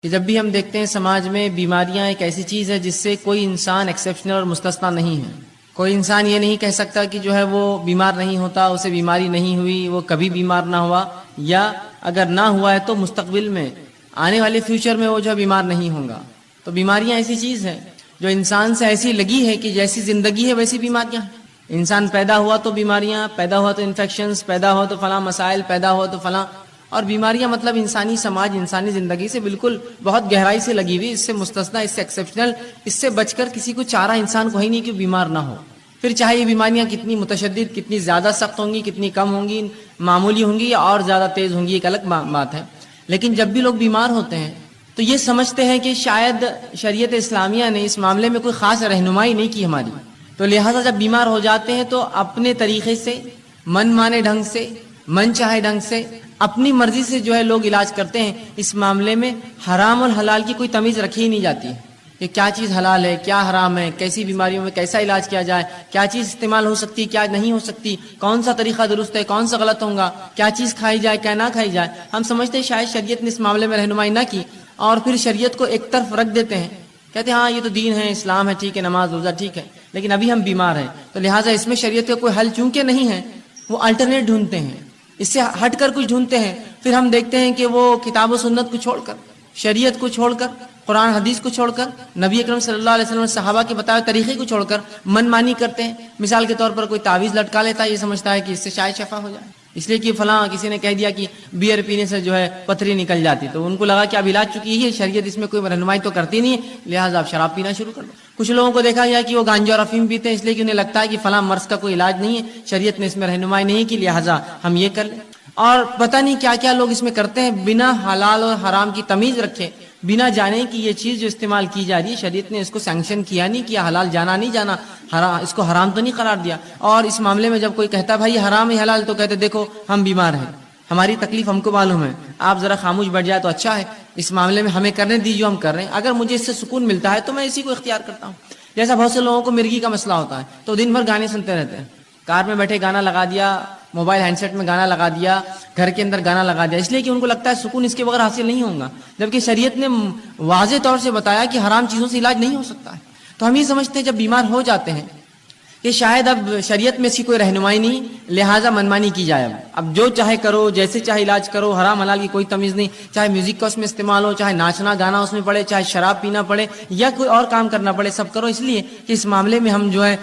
کہ جب بھی ہم دیکھتے ہیں سماج میں بیماریاں ایک ایسی چیز ہے جس سے کوئی انسان ایکسیپشنل اور مستثنا نہیں ہے. کوئی انسان یہ نہیں کہہ سکتا کہ جو ہے وہ بیمار نہیں ہوتا، اسے بیماری نہیں ہوئی، وہ کبھی بیمار نہ ہوا، یا اگر نہ ہوا ہے تو مستقبل میں آنے والے فیوچر میں وہ جو بیمار نہیں ہوگا. تو بیماریاں ایسی چیز ہے جو انسان سے ایسی لگی ہے کہ جیسی زندگی ہے ویسی بیماریاں ہیں. انسان پیدا ہوا تو بیماریاں، پیدا ہوا تو انفیکشنز، پیدا ہوا تو فلاں مسائل، پیدا ہوا تو فلاں. اور بیماریاں مطلب انسانی سماج، انسانی زندگی سے بالکل بہت گہرائی سے لگی ہوئی، اس سے مستثنا، اس سے ایکسیپشنل، اس سے بچ کر کسی کو چارہ انسان کو ہی نہیں کہ بیمار نہ ہو. پھر چاہے یہ بیماریاں کتنی متشدد، کتنی زیادہ سخت ہوں گی، کتنی کم ہوں گی، معمولی ہوں گی یا اور زیادہ تیز ہوں گی، ایک الگ بات ہے. لیکن جب بھی لوگ بیمار ہوتے ہیں تو یہ سمجھتے ہیں کہ شاید شریعت اسلامیہ نے اس معاملے میں کوئی خاص رہنمائی نہیں کی ہماری. تو لہٰذا جب بیمار ہو جاتے ہیں تو اپنے طریقے سے، من مانے ڈھنگ سے، من چاہے ڈھنگ سے، اپنی مرضی سے جو ہے لوگ علاج کرتے ہیں. اس معاملے میں حرام اور حلال کی کوئی تمیز رکھی ہی نہیں جاتی کہ کیا چیز حلال ہے، کیا حرام ہے، کیسی بیماریوں میں کیسا علاج کیا جائے، کیا چیز استعمال ہو سکتی، کیا نہیں ہو سکتی، کون سا طریقہ درست ہے، کون سا غلط ہوگا، کیا چیز کھائی جائے، کیا نہ کھائی جائے. ہم سمجھتے ہیں شاید شریعت نے اس معاملے میں رہنمائی نہ کی، اور پھر شریعت کو ایک طرف رکھ دیتے ہیں. کہتے ہیں ہاں یہ تو دین ہے، اسلام ہے، ٹھیک ہے، نماز روزہ ٹھیک ہے، لیکن ابھی ہم بیمار ہیں تو لہٰذا اس میں شریعت کا کوئی حل چونکہ نہیں ہے، وہ الٹرنیٹ ڈھونڈتے ہیں، اس سے ہٹ کر کچھ ڈھونڈتے ہیں. پھر ہم دیکھتے ہیں کہ وہ کتاب و سنت کو چھوڑ کر، شریعت کو چھوڑ کر، قرآن حدیث کو چھوڑ کر، نبی اکرم صلی اللہ علیہ وسلم صحابہ کے بتائے طریقے کو چھوڑ کر من مانی کرتے ہیں. مثال کے طور پر کوئی تعویذ لٹکا لیتا ہے، یہ سمجھتا ہے کہ اس سے شاید شفا ہو جائے، اس لیے کہ فلاں کسی نے کہہ دیا کہ بیئر پینے سے جو ہے پتھری نکل جاتی، تو ان کو لگا کہ اب علاج چکی ہے، شریعت اس میں کوئی رہنمائی تو کرتی نہیں ہے، لہٰذا آپ شراب پینا شروع کر دو. کچھ لوگوں کو دیکھا گیا کہ وہ گانجا اور افیم پیتے ہیں، اس لیے کہ انہیں لگتا ہے کہ فلاں مرض کا کوئی علاج نہیں ہے، شریعت نے اس میں رہنمائی نہیں کی، لہٰذا ہم یہ کر لیں. اور پتہ نہیں کیا کیا لوگ اس میں کرتے ہیں بنا حلال اور حرام کی تمیز رکھے، بنا جانے کہ یہ چیز جو استعمال کی جا رہی ہے شریعت نے اس کو سینکشن کیا نہیں کیا، حلال جانا نہیں جانا، اس کو حرام تو نہیں قرار دیا. اور اس معاملے میں جب کوئی کہتا ہے بھائی حرام ہے حلال، تو کہتے دیکھو ہم بیمار ہیں، ہماری تکلیف ہم کو معلوم ہے، آپ ذرا خاموش بیٹھ جائے تو اچھا ہے، اس معاملے میں ہمیں کرنے دیجیے جو ہم کر رہے ہیں، اگر مجھے اس سے سکون ملتا ہے تو میں اسی کو اختیار کرتا ہوں. جیسا بہت سے لوگوں کو مرغی کا مسئلہ ہوتا ہے تو دن بھر گانے سنتے رہتے ہیں، کار میں بیٹھے گانا لگا دیا، موبائل ہینڈ سیٹ میں گانا لگا دیا، گھر کے اندر گانا لگا دیا، اس لیے کہ ان کو لگتا ہے سکون اس کے بغیر حاصل نہیں ہوگا، جبکہ شریعت نے واضح طور سے بتایا کہ حرام چیزوں سے علاج نہیں ہو سکتا ہے. تو ہم یہ سمجھتے ہیں جب بیمار ہو جاتے ہیں کہ شاید اب شریعت میں اس کی کوئی رہنمائی نہیں، لہٰذا منمانی کی جائے، اب جو چاہے کرو، جیسے چاہے علاج کرو، حرام حلال کی کوئی تمیز نہیں، چاہے میوزک کا اس میں استعمال ہو، چاہے ناچنا گانا اس میں پڑے، چاہے شراب پینا پڑے یا کوئی اور کام کرنا پڑے، سب کرو، اس لیے کہ اس معاملے میں ہم جو ہے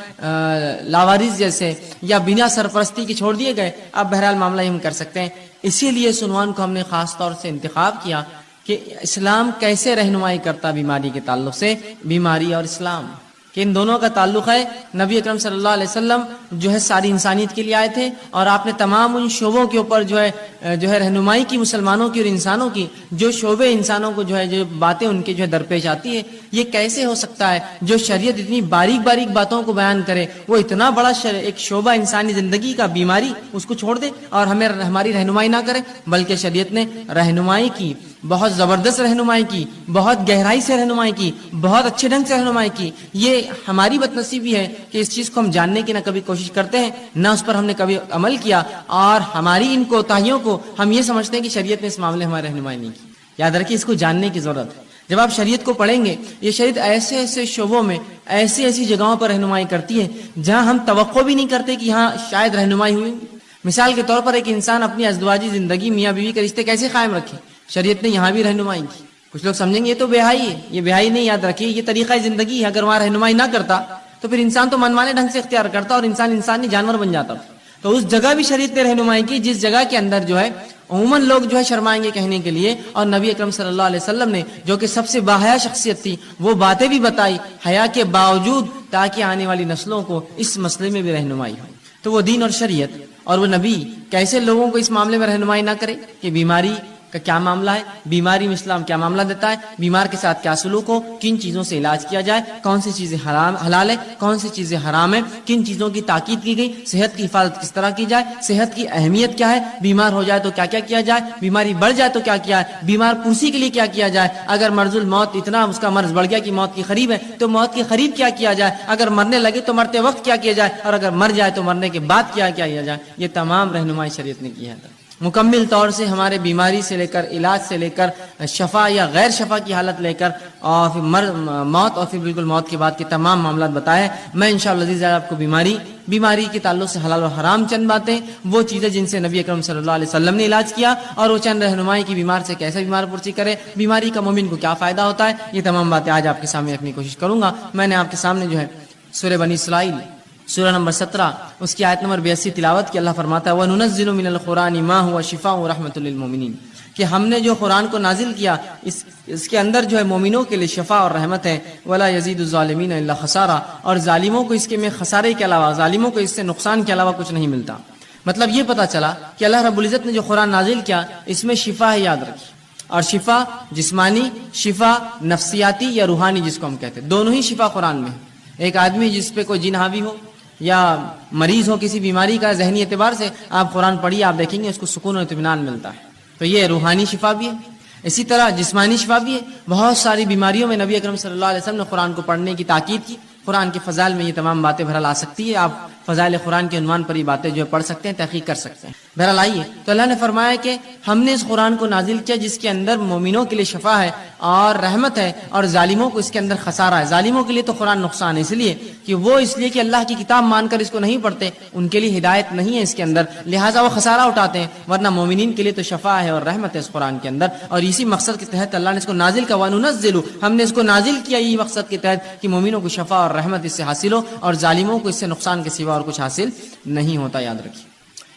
لاوارث جیسے یا بنا سرپرستی کے چھوڑ دیے گئے، اب بہرحال معاملہ ہم کر سکتے ہیں. اسی لیے اس عنوان کو ہم نے خاص طور سے انتخاب کیا کہ اسلام کیسے رہنمائی کرتا بیماری کے تعلق سے، بیماری اور اسلام کہ ان دونوں کا تعلق ہے. نبی اکرم صلی اللہ علیہ وسلم جو ہے ساری انسانیت کے لیے آئے تھے، اور آپ نے تمام ان شعبوں کے اوپر جو ہے رہنمائی کی، مسلمانوں کی اور انسانوں کی، جو شعبے انسانوں کو جو ہے جو باتیں ان کے جو ہے درپیش آتی ہے. یہ کیسے ہو سکتا ہے جو شریعت اتنی باریک باریک باتوں کو بیان کرے، وہ اتنا بڑا ایک شعبہ انسانی زندگی کا بیماری اس کو چھوڑ دے اور ہمیں ہماری رہنمائی نہ کرے، بلکہ شریعت نے رہنمائی کی، بہت زبردست رہنمائی کی، بہت گہرائی سے رہنمائی کی، بہت اچھے ڈھنگ سے رہنمائی کی. یہ ہماری بدنصیبی ہے کہ اس چیز کو ہم جاننے کی نہ کبھی کوشش کرتے ہیں، نہ اس پر ہم نے کبھی عمل کیا، اور ہماری ان کوتاہیوں کو ہم یہ سمجھتے ہیں کہ شریعت نے اس معاملے ہماری رہنمائی نہیں کی. یاد رکھیے اس کو جاننے کی ضرورت ہے. جب آپ شریعت کو پڑھیں گے، یہ شریعت ایسے ایسے شعبوں میں، ایسی ایسی جگہوں پر رہنمائی کرتی ہے جہاں ہم توقع بھی نہیں کرتے کہ ہاں شاید رہنمائی ہوئی. مثال کے طور پر ایک انسان اپنی ازدواجی زندگی، میاں بیوی کے رشتے کیسے قائم رکھے، شریعت نے یہاں بھی رہنمائی کی. کچھ لوگ سمجھیں گے یہ تو بےحائی ہے، یہ بےحائی نہیں، یاد رکھیے یہ طریقہ زندگی ہے. اگر وہاں رہنمائی نہ کرتا تو پھر انسان تو منمانے ڈھنگ سے اختیار کرتا اور انسان نہیں جانور بن جاتا. تو اس جگہ بھی شریعت نے رہنمائی کی جس جگہ کے اندر جو ہے عموماً لوگ جو ہے شرمائیں گے کہنے کے لیے، اور نبی اکرم صلی اللہ علیہ وسلم نے جو کہ سب سے باحیا شخصیت تھی، وہ باتیں بھی بتائی حیا کے باوجود، تاکہ آنے والی نسلوں کو اس مسئلے میں بھی رہنمائی ہو. تو وہ دین اور شریعت اور وہ نبی کیسے لوگوں کو اس معاملے میں رہنمائی نہ کرے کہ بیماری کا کیا معاملہ ہے، بیماری میں اسلام کیا معاملہ دیتا ہے، بیمار کے ساتھ کیا سلوک ہو، کن چیزوں سے علاج کیا جائے، کون سی چیزیں حلال ہے، کون سی چیزیں حرام ہے، کن چیزوں کی تاکید کی گئی، صحت کی حفاظت کس طرح کی جائے، صحت کی اہمیت کیا ہے، بیمار ہو جائے تو کیا کیا کیا جائے، بیماری بڑھ جائے تو کیا کیا ہے، بیمار پرسی کے لیے کیا کیا جائے، اگر مرض الموت اتنا اس کا مرض بڑھ گیا کہ موت کی قریب ہے تو موت کے قریب کیا کیا جائے، اگر مرنے لگے تو مرتے وقت کیا کیا جائے، اور اگر مر جائے تو مرنے کے بعد کیا کیا جائے. یہ تمام رہنمائی شریعت نے کی ہے. مکمل طور سے ہمارے بیماری سے لے کر علاج سے لے کر شفا یا غیر شفا کی حالت لے کر اور پھر موت اور پھر بالکل موت کے بعد کے تمام معاملات بتائے. میں انشاءاللہ عزیز آپ کو بیماری کے تعلق سے حلال و حرام چند باتیں، وہ چیزیں جن سے نبی اکرم صلی اللہ علیہ وسلم نے علاج کیا، اور وہ چند رہنمائی کی بیمار سے کیسے بیمار پرسی کرے، بیماری کا مومن کو کیا فائدہ ہوتا ہے، یہ تمام باتیں آج آپ کے سامنے رکھنے کی کوشش کروں گا. میں نے آپ کے سامنے جو ہے سورہ بنی اسرائیل سورہ نمبر 17 اس کی آیت نمبر 82 تلاوت کی. اللہ فرماتا ہے وَنُنَزِّلُ مِنَ الْقُرْآنِ مَا هُوَ شِفَاءٌ وَرَحْمَةٌ لِّلْمُؤْمِنِينَ، کہ ہم نے جو قرآن کو نازل کیا اس کے اندر جو ہے مومنوں کے لیے شفا اور رحمت ہے. وَلَا يَزِيدُ الظَّالِمِينَ إِلَّا خَسَارًا، اور ظالموں کو اس کے میں خسارے کے علاوہ، ظالموں کو اس سے نقصان کے علاوہ کچھ نہیں ملتا. مطلب یہ پتہ چلا کہ اللہ رب العزت نے جو قرآن نازل کیا اس میں شفا ہے، یاد رکھیے. اور شفا جسمانی، شفا نفسیاتی یا روحانی جس کو ہم کہتے ہیں، دونوں ہی شفا قرآن میں ہے. ایک آدمی جس پہ کوئی جن حاوی ہو یا مریض ہو کسی بیماری کا، ذہنی اعتبار سے آپ قرآن پڑھیے، آپ دیکھیں گے اس کو سکون و اطمینان ملتا ہے. تو یہ روحانی شفا بھی ہے. اسی طرح جسمانی شفا بھی ہے. بہت ساری بیماریوں میں نبی اکرم صلی اللہ علیہ وسلم نے قرآن کو پڑھنے کی تاکید کی. قرآن کے فضائل میں یہ تمام باتیں بہرحال آ سکتی ہے. آپ فضائل قرآن کے عنوان پر یہ باتیں جو ہے پڑھ سکتے ہیں، تحقیق کر سکتے ہیں. بہرحال آئیے، تو اللہ نے فرمایا کہ ہم نے اس قرآن کو نازل کیا جس کے اندر مومنوں کے لیے شفا ہے اور رحمت ہے، اور ظالموں کو اس کے اندر خسارہ ہے. ظالموں کے لیے تو قرآن نقصان ہے، اس لیے کہ اللہ کی کتاب مان کر اس کو نہیں پڑھتے، ان کے لیے ہدایت نہیں ہے اس کے اندر، لہٰذا وہ خسارہ اٹھاتے ہیں. ورنہ مومنین کے لیے تو شفا ہے اور رحمت ہے اس قرآن کے اندر. اور اسی مقصد کے تحت اللہ نے اس کو نازل کیا. وَنُنَزِّلُ، ہم نے اس کو نازل کیا یہ مقصد کے تحت کہ مومنوں کو شفا اور رحمت اس سے حاصل ہو، اور ظالموں کو اس سے نقصان کے سوا اور کچھ حاصل نہیں ہوتا، یاد رکھیے.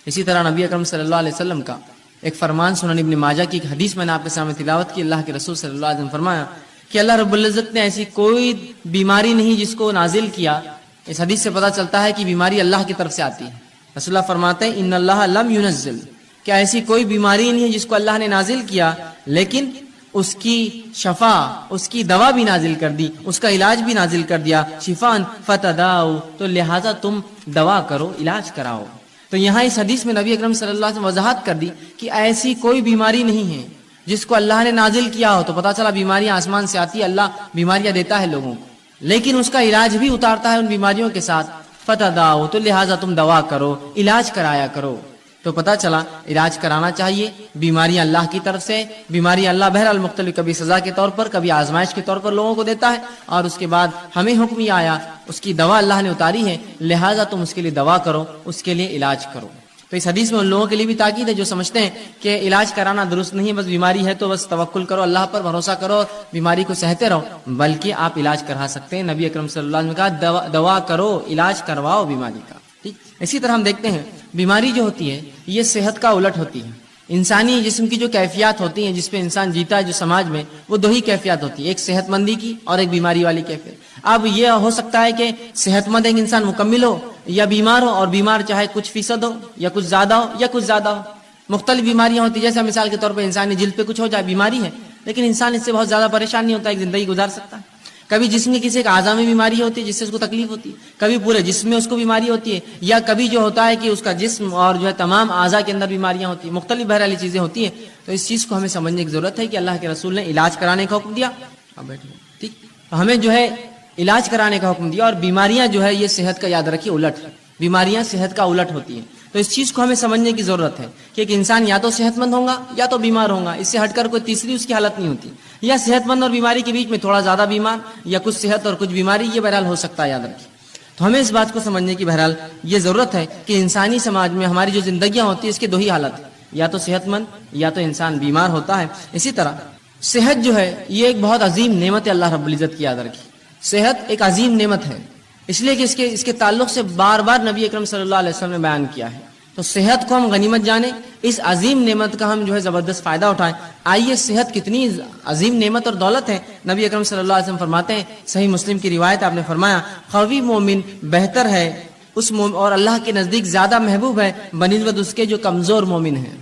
اسی طرح نبی اکرم صلی اللہ علیہ وسلم کا ایک فرمان سنن ابن ماجہ کی ایک حدیث میں نے آپ کے سامنے تلاوت کی. اللہ کے رسول صلی اللہ علیہ وسلم فرمایا کہ اللہ رب العزت نے ایسی کوئی بیماری نہیں جس کو نازل کیا. اس حدیث سے پتہ چلتا ہے کہ بیماری اللہ کی طرف سے آتی ہے. رسول اللہ فرماتے ہیں ان اللہ لم ينزل، کہ ایسی کوئی بیماری نہیں ہے جس کو اللہ نے نازل کیا لیکن اس کی شفا، اس کی دوا بھی نازل کر دی، اس کا علاج بھی نازل کر دیا. شفان فتداؤ، تو لہٰذا تم دوا کرو، علاج کراؤ. تو یہاں اس حدیث میں نبی اکرم صلی اللہ علیہ وسلم وضاحت کر دی کہ ایسی کوئی بیماری نہیں ہے جس کو اللہ نے نازل کیا ہو. تو پتہ چلا بیماریاں آسمان سے آتی ہے، اللہ بیماریاں دیتا ہے لوگوں کو، لیکن اس کا علاج بھی اتارتا ہے ان بیماریوں کے ساتھ. فتداؤ، تو لہٰذا تم دوا کرو، علاج کرایا کرو. تو پتہ چلا علاج کرانا چاہیے. بیماریاں اللہ کی طرف سے، بیماری اللہ بہرحال مختلف، کبھی سزا کے طور پر، کبھی آزمائش کے طور پر لوگوں کو دیتا ہے، اور اس کے بعد ہمیں حکم یہ آیا، اس کی دوا اللہ نے اتاری ہے، لہٰذا تم اس کے لیے دوا کرو، اس کے لیے علاج کرو. تو اس حدیث میں ان لوگوں کے لیے بھی تاکید ہے جو سمجھتے ہیں کہ علاج کرانا درست نہیں ہے، بس بیماری ہے تو بس توکل کرو، اللہ پر بھروسہ کرو، بیماری کو سہتے رہو. بلکہ آپ علاج کرا سکتے ہیں. نبی اکرم صلی اللہ علیہ وسلم نے کہا دوا کرو، علاج کرواؤ بیماری کا. ٹھیک. اسی طرح ہم دیکھتے ہیں بیماری جو ہوتی ہے یہ صحت کا الٹ ہوتی ہے. انسانی جسم کی جو کیفیات ہوتی ہیں جس پہ انسان جیتا ہے جو سماج میں، وہ دو ہی کیفیات ہوتی ہے، ایک صحت مندی کی اور ایک بیماری والی کیفیت. اب یہ ہو سکتا ہے کہ صحت مند ایک انسان مکمل ہو یا بیمار ہو، اور بیمار چاہے کچھ فیصد ہو یا کچھ زیادہ ہو یا کچھ زیادہ ہو. مختلف بیماریاں ہوتی ہیں. جیسے مثال کے طور پہ انسانی جلد پہ کچھ ہو جائے، بیماری ہے، لیکن انسان اس سے بہت زیادہ پریشان نہیں ہوتا، ایک زندگی گزار سکتا ہے. کبھی جسم کی کسی ایک اعضاء میں بیماری ہوتی ہے جس سے اس کو تکلیف ہوتی ہے، کبھی پورے جسم میں اس کو بیماری ہوتی ہے، یا کبھی جو ہوتا ہے کہ اس کا جسم اور جو ہے تمام اعضاء کے اندر بیماریاں ہوتی ہیں. مختلف بہرحال چیزیں ہوتی ہیں. تو اس چیز کو ہمیں سمجھنے کی ضرورت ہے کہ اللہ کے رسول نے علاج کرانے کا حکم دیا. ٹھیک، ہمیں جو ہے علاج کرانے کا حکم دیا. اور بیماریاں جو ہے یہ صحت کا، یاد رکھیے، الٹ ہے. بیماریاں صحت کا الٹ ہوتی ہیں. تو اس چیز کو ہمیں سمجھنے کی ضرورت ہے کہ ایک انسان یا تو صحت مند ہوگا یا تو بیمار ہوگا، اس سے ہٹ کر کوئی تیسری اس کی حالت نہیں ہوتی. یا صحت مند اور بیماری کے بیچ میں تھوڑا زیادہ بیمار، یا کچھ صحت اور کچھ بیماری، یہ بہرحال ہو سکتا ہے، یاد رکھیے. تو ہمیں اس بات کو سمجھنے کی بہرحال یہ ضرورت ہے کہ انسانی سماج میں ہماری جو زندگیاں ہوتی ہیں اس کے دو ہی حالت ہیں، یا تو صحت مند یا تو انسان بیمار ہوتا ہے. اسی طرح صحت جو ہے یہ ایک بہت عظیم نعمت ہے اللہ رب العزت کی، یاد رکھیے. صحت ایک عظیم نعمت ہے، اس لیے کہ اس کے تعلق سے بار بار نبی اکرم صلی اللہ علیہ وسلم نے بیان کیا ہے. تو صحت کو ہم غنیمت جانیں، اس عظیم نعمت کا ہم جو ہے زبردست فائدہ اٹھائیں. آئیے، صحت کتنی عظیم نعمت اور دولت ہے. نبی اکرم صلی اللہ علیہ وسلم فرماتے ہیں، صحیح مسلم کی روایت، آپ نے فرمایا قوی مومن بہتر ہے اس اور اللہ کے نزدیک زیادہ محبوب ہے بنسبت اس کے جو کمزور مومن ہے.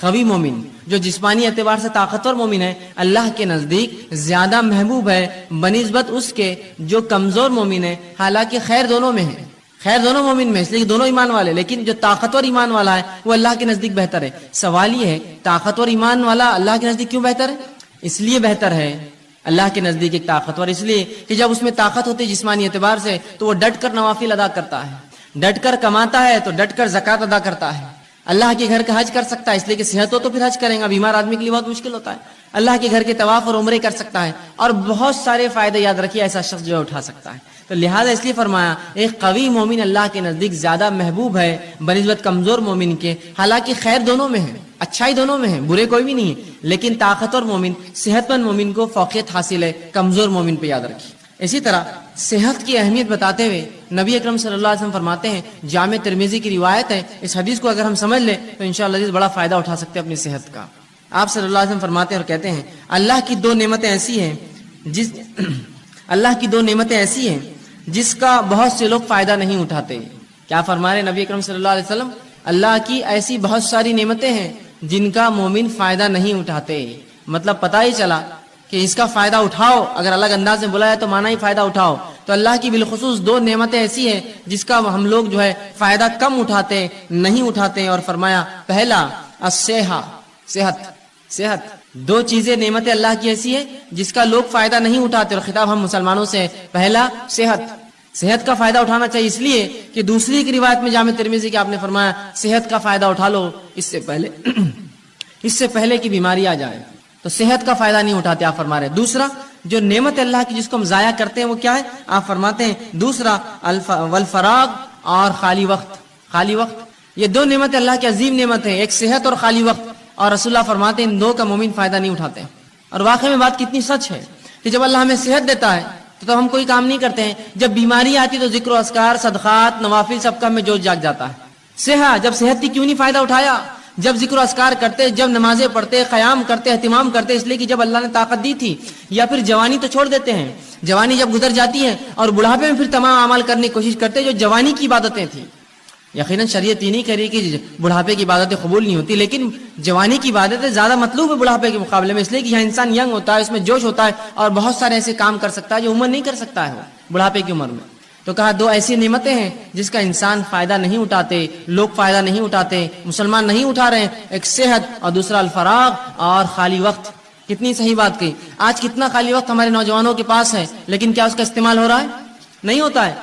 قوی مومن جو جسمانی اعتبار سے طاقتور مومن ہے، اللہ کے نزدیک زیادہ محبوب ہے بنسبت اس کے جو کمزور مومن ہے. حالانکہ خیر دونوں میں ہے، خیر دونوں مومن میں، اس لیے دونوں ایمان والے، لیکن جو طاقتور ایمان والا ہے وہ اللہ کے نزدیک بہتر ہے. سوال یہ ہے طاقتور ایمان والا اللہ کے نزدیک کیوں بہتر ہے؟ اس لیے بہتر ہے اللہ کے نزدیک ایک طاقتور، اس لیے کہ جب اس میں طاقت ہوتی ہے جسمانی اعتبار سے تو وہ ڈٹ کر نوافل ادا کرتا ہے، ڈٹ کر کماتا ہے، تو ڈٹ کر زکوٰۃ ادا کرتا ہے. اللہ کے گھر کا حج کر سکتا ہے اس لیے کہ صحت ہو تو پھر حج کریں گا، بیمار آدمی کے لیے بہت مشکل ہوتا ہے. اللہ کے گھر کے طواف اور عمرے کر سکتا ہے، اور بہت سارے فائدے یاد رکھیے ایسا شخص جو ہے اٹھا سکتا ہے. تو لہٰذا اس لیے فرمایا ایک قوی مومن اللہ کے نزدیک زیادہ محبوب ہے بنسبت کمزور مومن کے. حالانکہ خیر دونوں میں ہے، اچھائی دونوں میں ہے، برے کوئی بھی نہیں ہے، لیکن طاقتور مومن، صحت مند مومن کو فوقیت حاصل ہے کمزور مومن پہ، یاد رکھیے. اسی طرح صحت کی اہمیت بتاتے ہوئے نبی اکرم صلی اللہ علیہ وسلم فرماتے ہیں، جامع ترمذی کی روایت ہے، اس حدیث کو اگر ہم سمجھ لیں تو انشاءاللہ بڑا فائدہ اٹھا سکتے ہیں اپنی صحت کا. آپ صلی اللہ علیہ وسلم فرماتے ہیں اور کہتے ہیں اللہ کی دو نعمتیں ایسی ہیں جس کا بہت سے لوگ فائدہ نہیں اٹھاتے. کیا فرما رہے نبی اکرم صلی اللہ علیہ وسلم؟ اللہ کی ایسی بہت ساری نعمتیں ہیں جن کا مومن فائدہ نہیں اٹھاتے. مطلب پتہ ہی چلا کہ اس کا فائدہ اٹھاؤ، اگر الگ انداز میں بلایا تو مانا ہی فائدہ اٹھاؤ. تو اللہ کی بالخصوص دو نعمتیں ایسی ہیں جس کا ہم لوگ جو ہے فائدہ کم اٹھاتے، نہیں اٹھاتے. اور فرمایا پہلا صحت. دو چیزیں نعمتیں اللہ کی ایسی ہے جس کا لوگ فائدہ نہیں اٹھاتے، اور خطاب ہم مسلمانوں سے. پہلا صحت کا فائدہ اٹھانا چاہیے، اس لیے کہ دوسری کی روایت میں جامع ترمذی کی آپ نے فرمایا صحت کا فائدہ اٹھا لو اس سے پہلے کہ بیماری آ جائے. تو صحت کا فائدہ نہیں اٹھاتے آپ فرما رہے. دوسرا جو نعمت اللہ کی جس کو ہم ضائع کرتے ہیں وہ کیا ہے؟ آپ فرماتے ہیں دوسرا والفراغ اور خالی وقت. یہ دو نعمت اللہ کی عظیم نعمت ہے، ایک صحت اور خالی وقت. اور رسول اللہ فرماتے ہیں ان دو کا مومن فائدہ نہیں اٹھاتے. اور واقعی میں بات کتنی سچ ہے کہ جب اللہ ہمیں صحت دیتا ہے تو ہم کوئی کام نہیں کرتے ہیں، جب بیماری آتی تو ذکر و اذکار، صدقات، نوافل سب کا ہمیں جوش جاگ جاتا ہے. جب صحت تھی کیوں نہیں فائدہ اٹھایا؟ جب ذکر و اذکار کرتے، جب نمازیں پڑھتے، قیام کرتے، اہتمام کرتے، اس لیے کہ جب اللہ نے طاقت دی تھی. یا پھر جوانی تو چھوڑ دیتے ہیں، جوانی جب گزر جاتی ہے اور بڑھاپے میں پھر تمام اعمال کرنے کی کوشش کرتے جو جوانی کی عبادتیں تھیں. یقیناً شریعت یہ نہیں کہہ رہی کہ بڑھاپے کی عبادتیں قبول نہیں ہوتی، لیکن جوانی کی عبادتیں زیادہ مطلوب ہے بڑھاپے کے مقابلے میں، اس لیے کہ یہاں انسان ینگ ہوتا ہے، اس میں جوش ہوتا ہے اور بہت سارے ایسے کام کر سکتا ہے جو عمر نہیں کر سکتا ہے بڑھاپے کی عمر میں. تو کہا دو ایسی نعمتیں ہیں جس کا انسان فائدہ نہیں اٹھاتے، لوگ فائدہ نہیں اٹھاتے، مسلمان نہیں اٹھا رہے ہیں. ایک صحت اور دوسرا الفراغ اور خالی وقت. کتنی صحیح بات کہی. آج کتنا خالی وقت ہمارے نوجوانوں کے پاس ہے، لیکن کیا اس کا استعمال ہو رہا ہے؟ نہیں ہوتا ہے.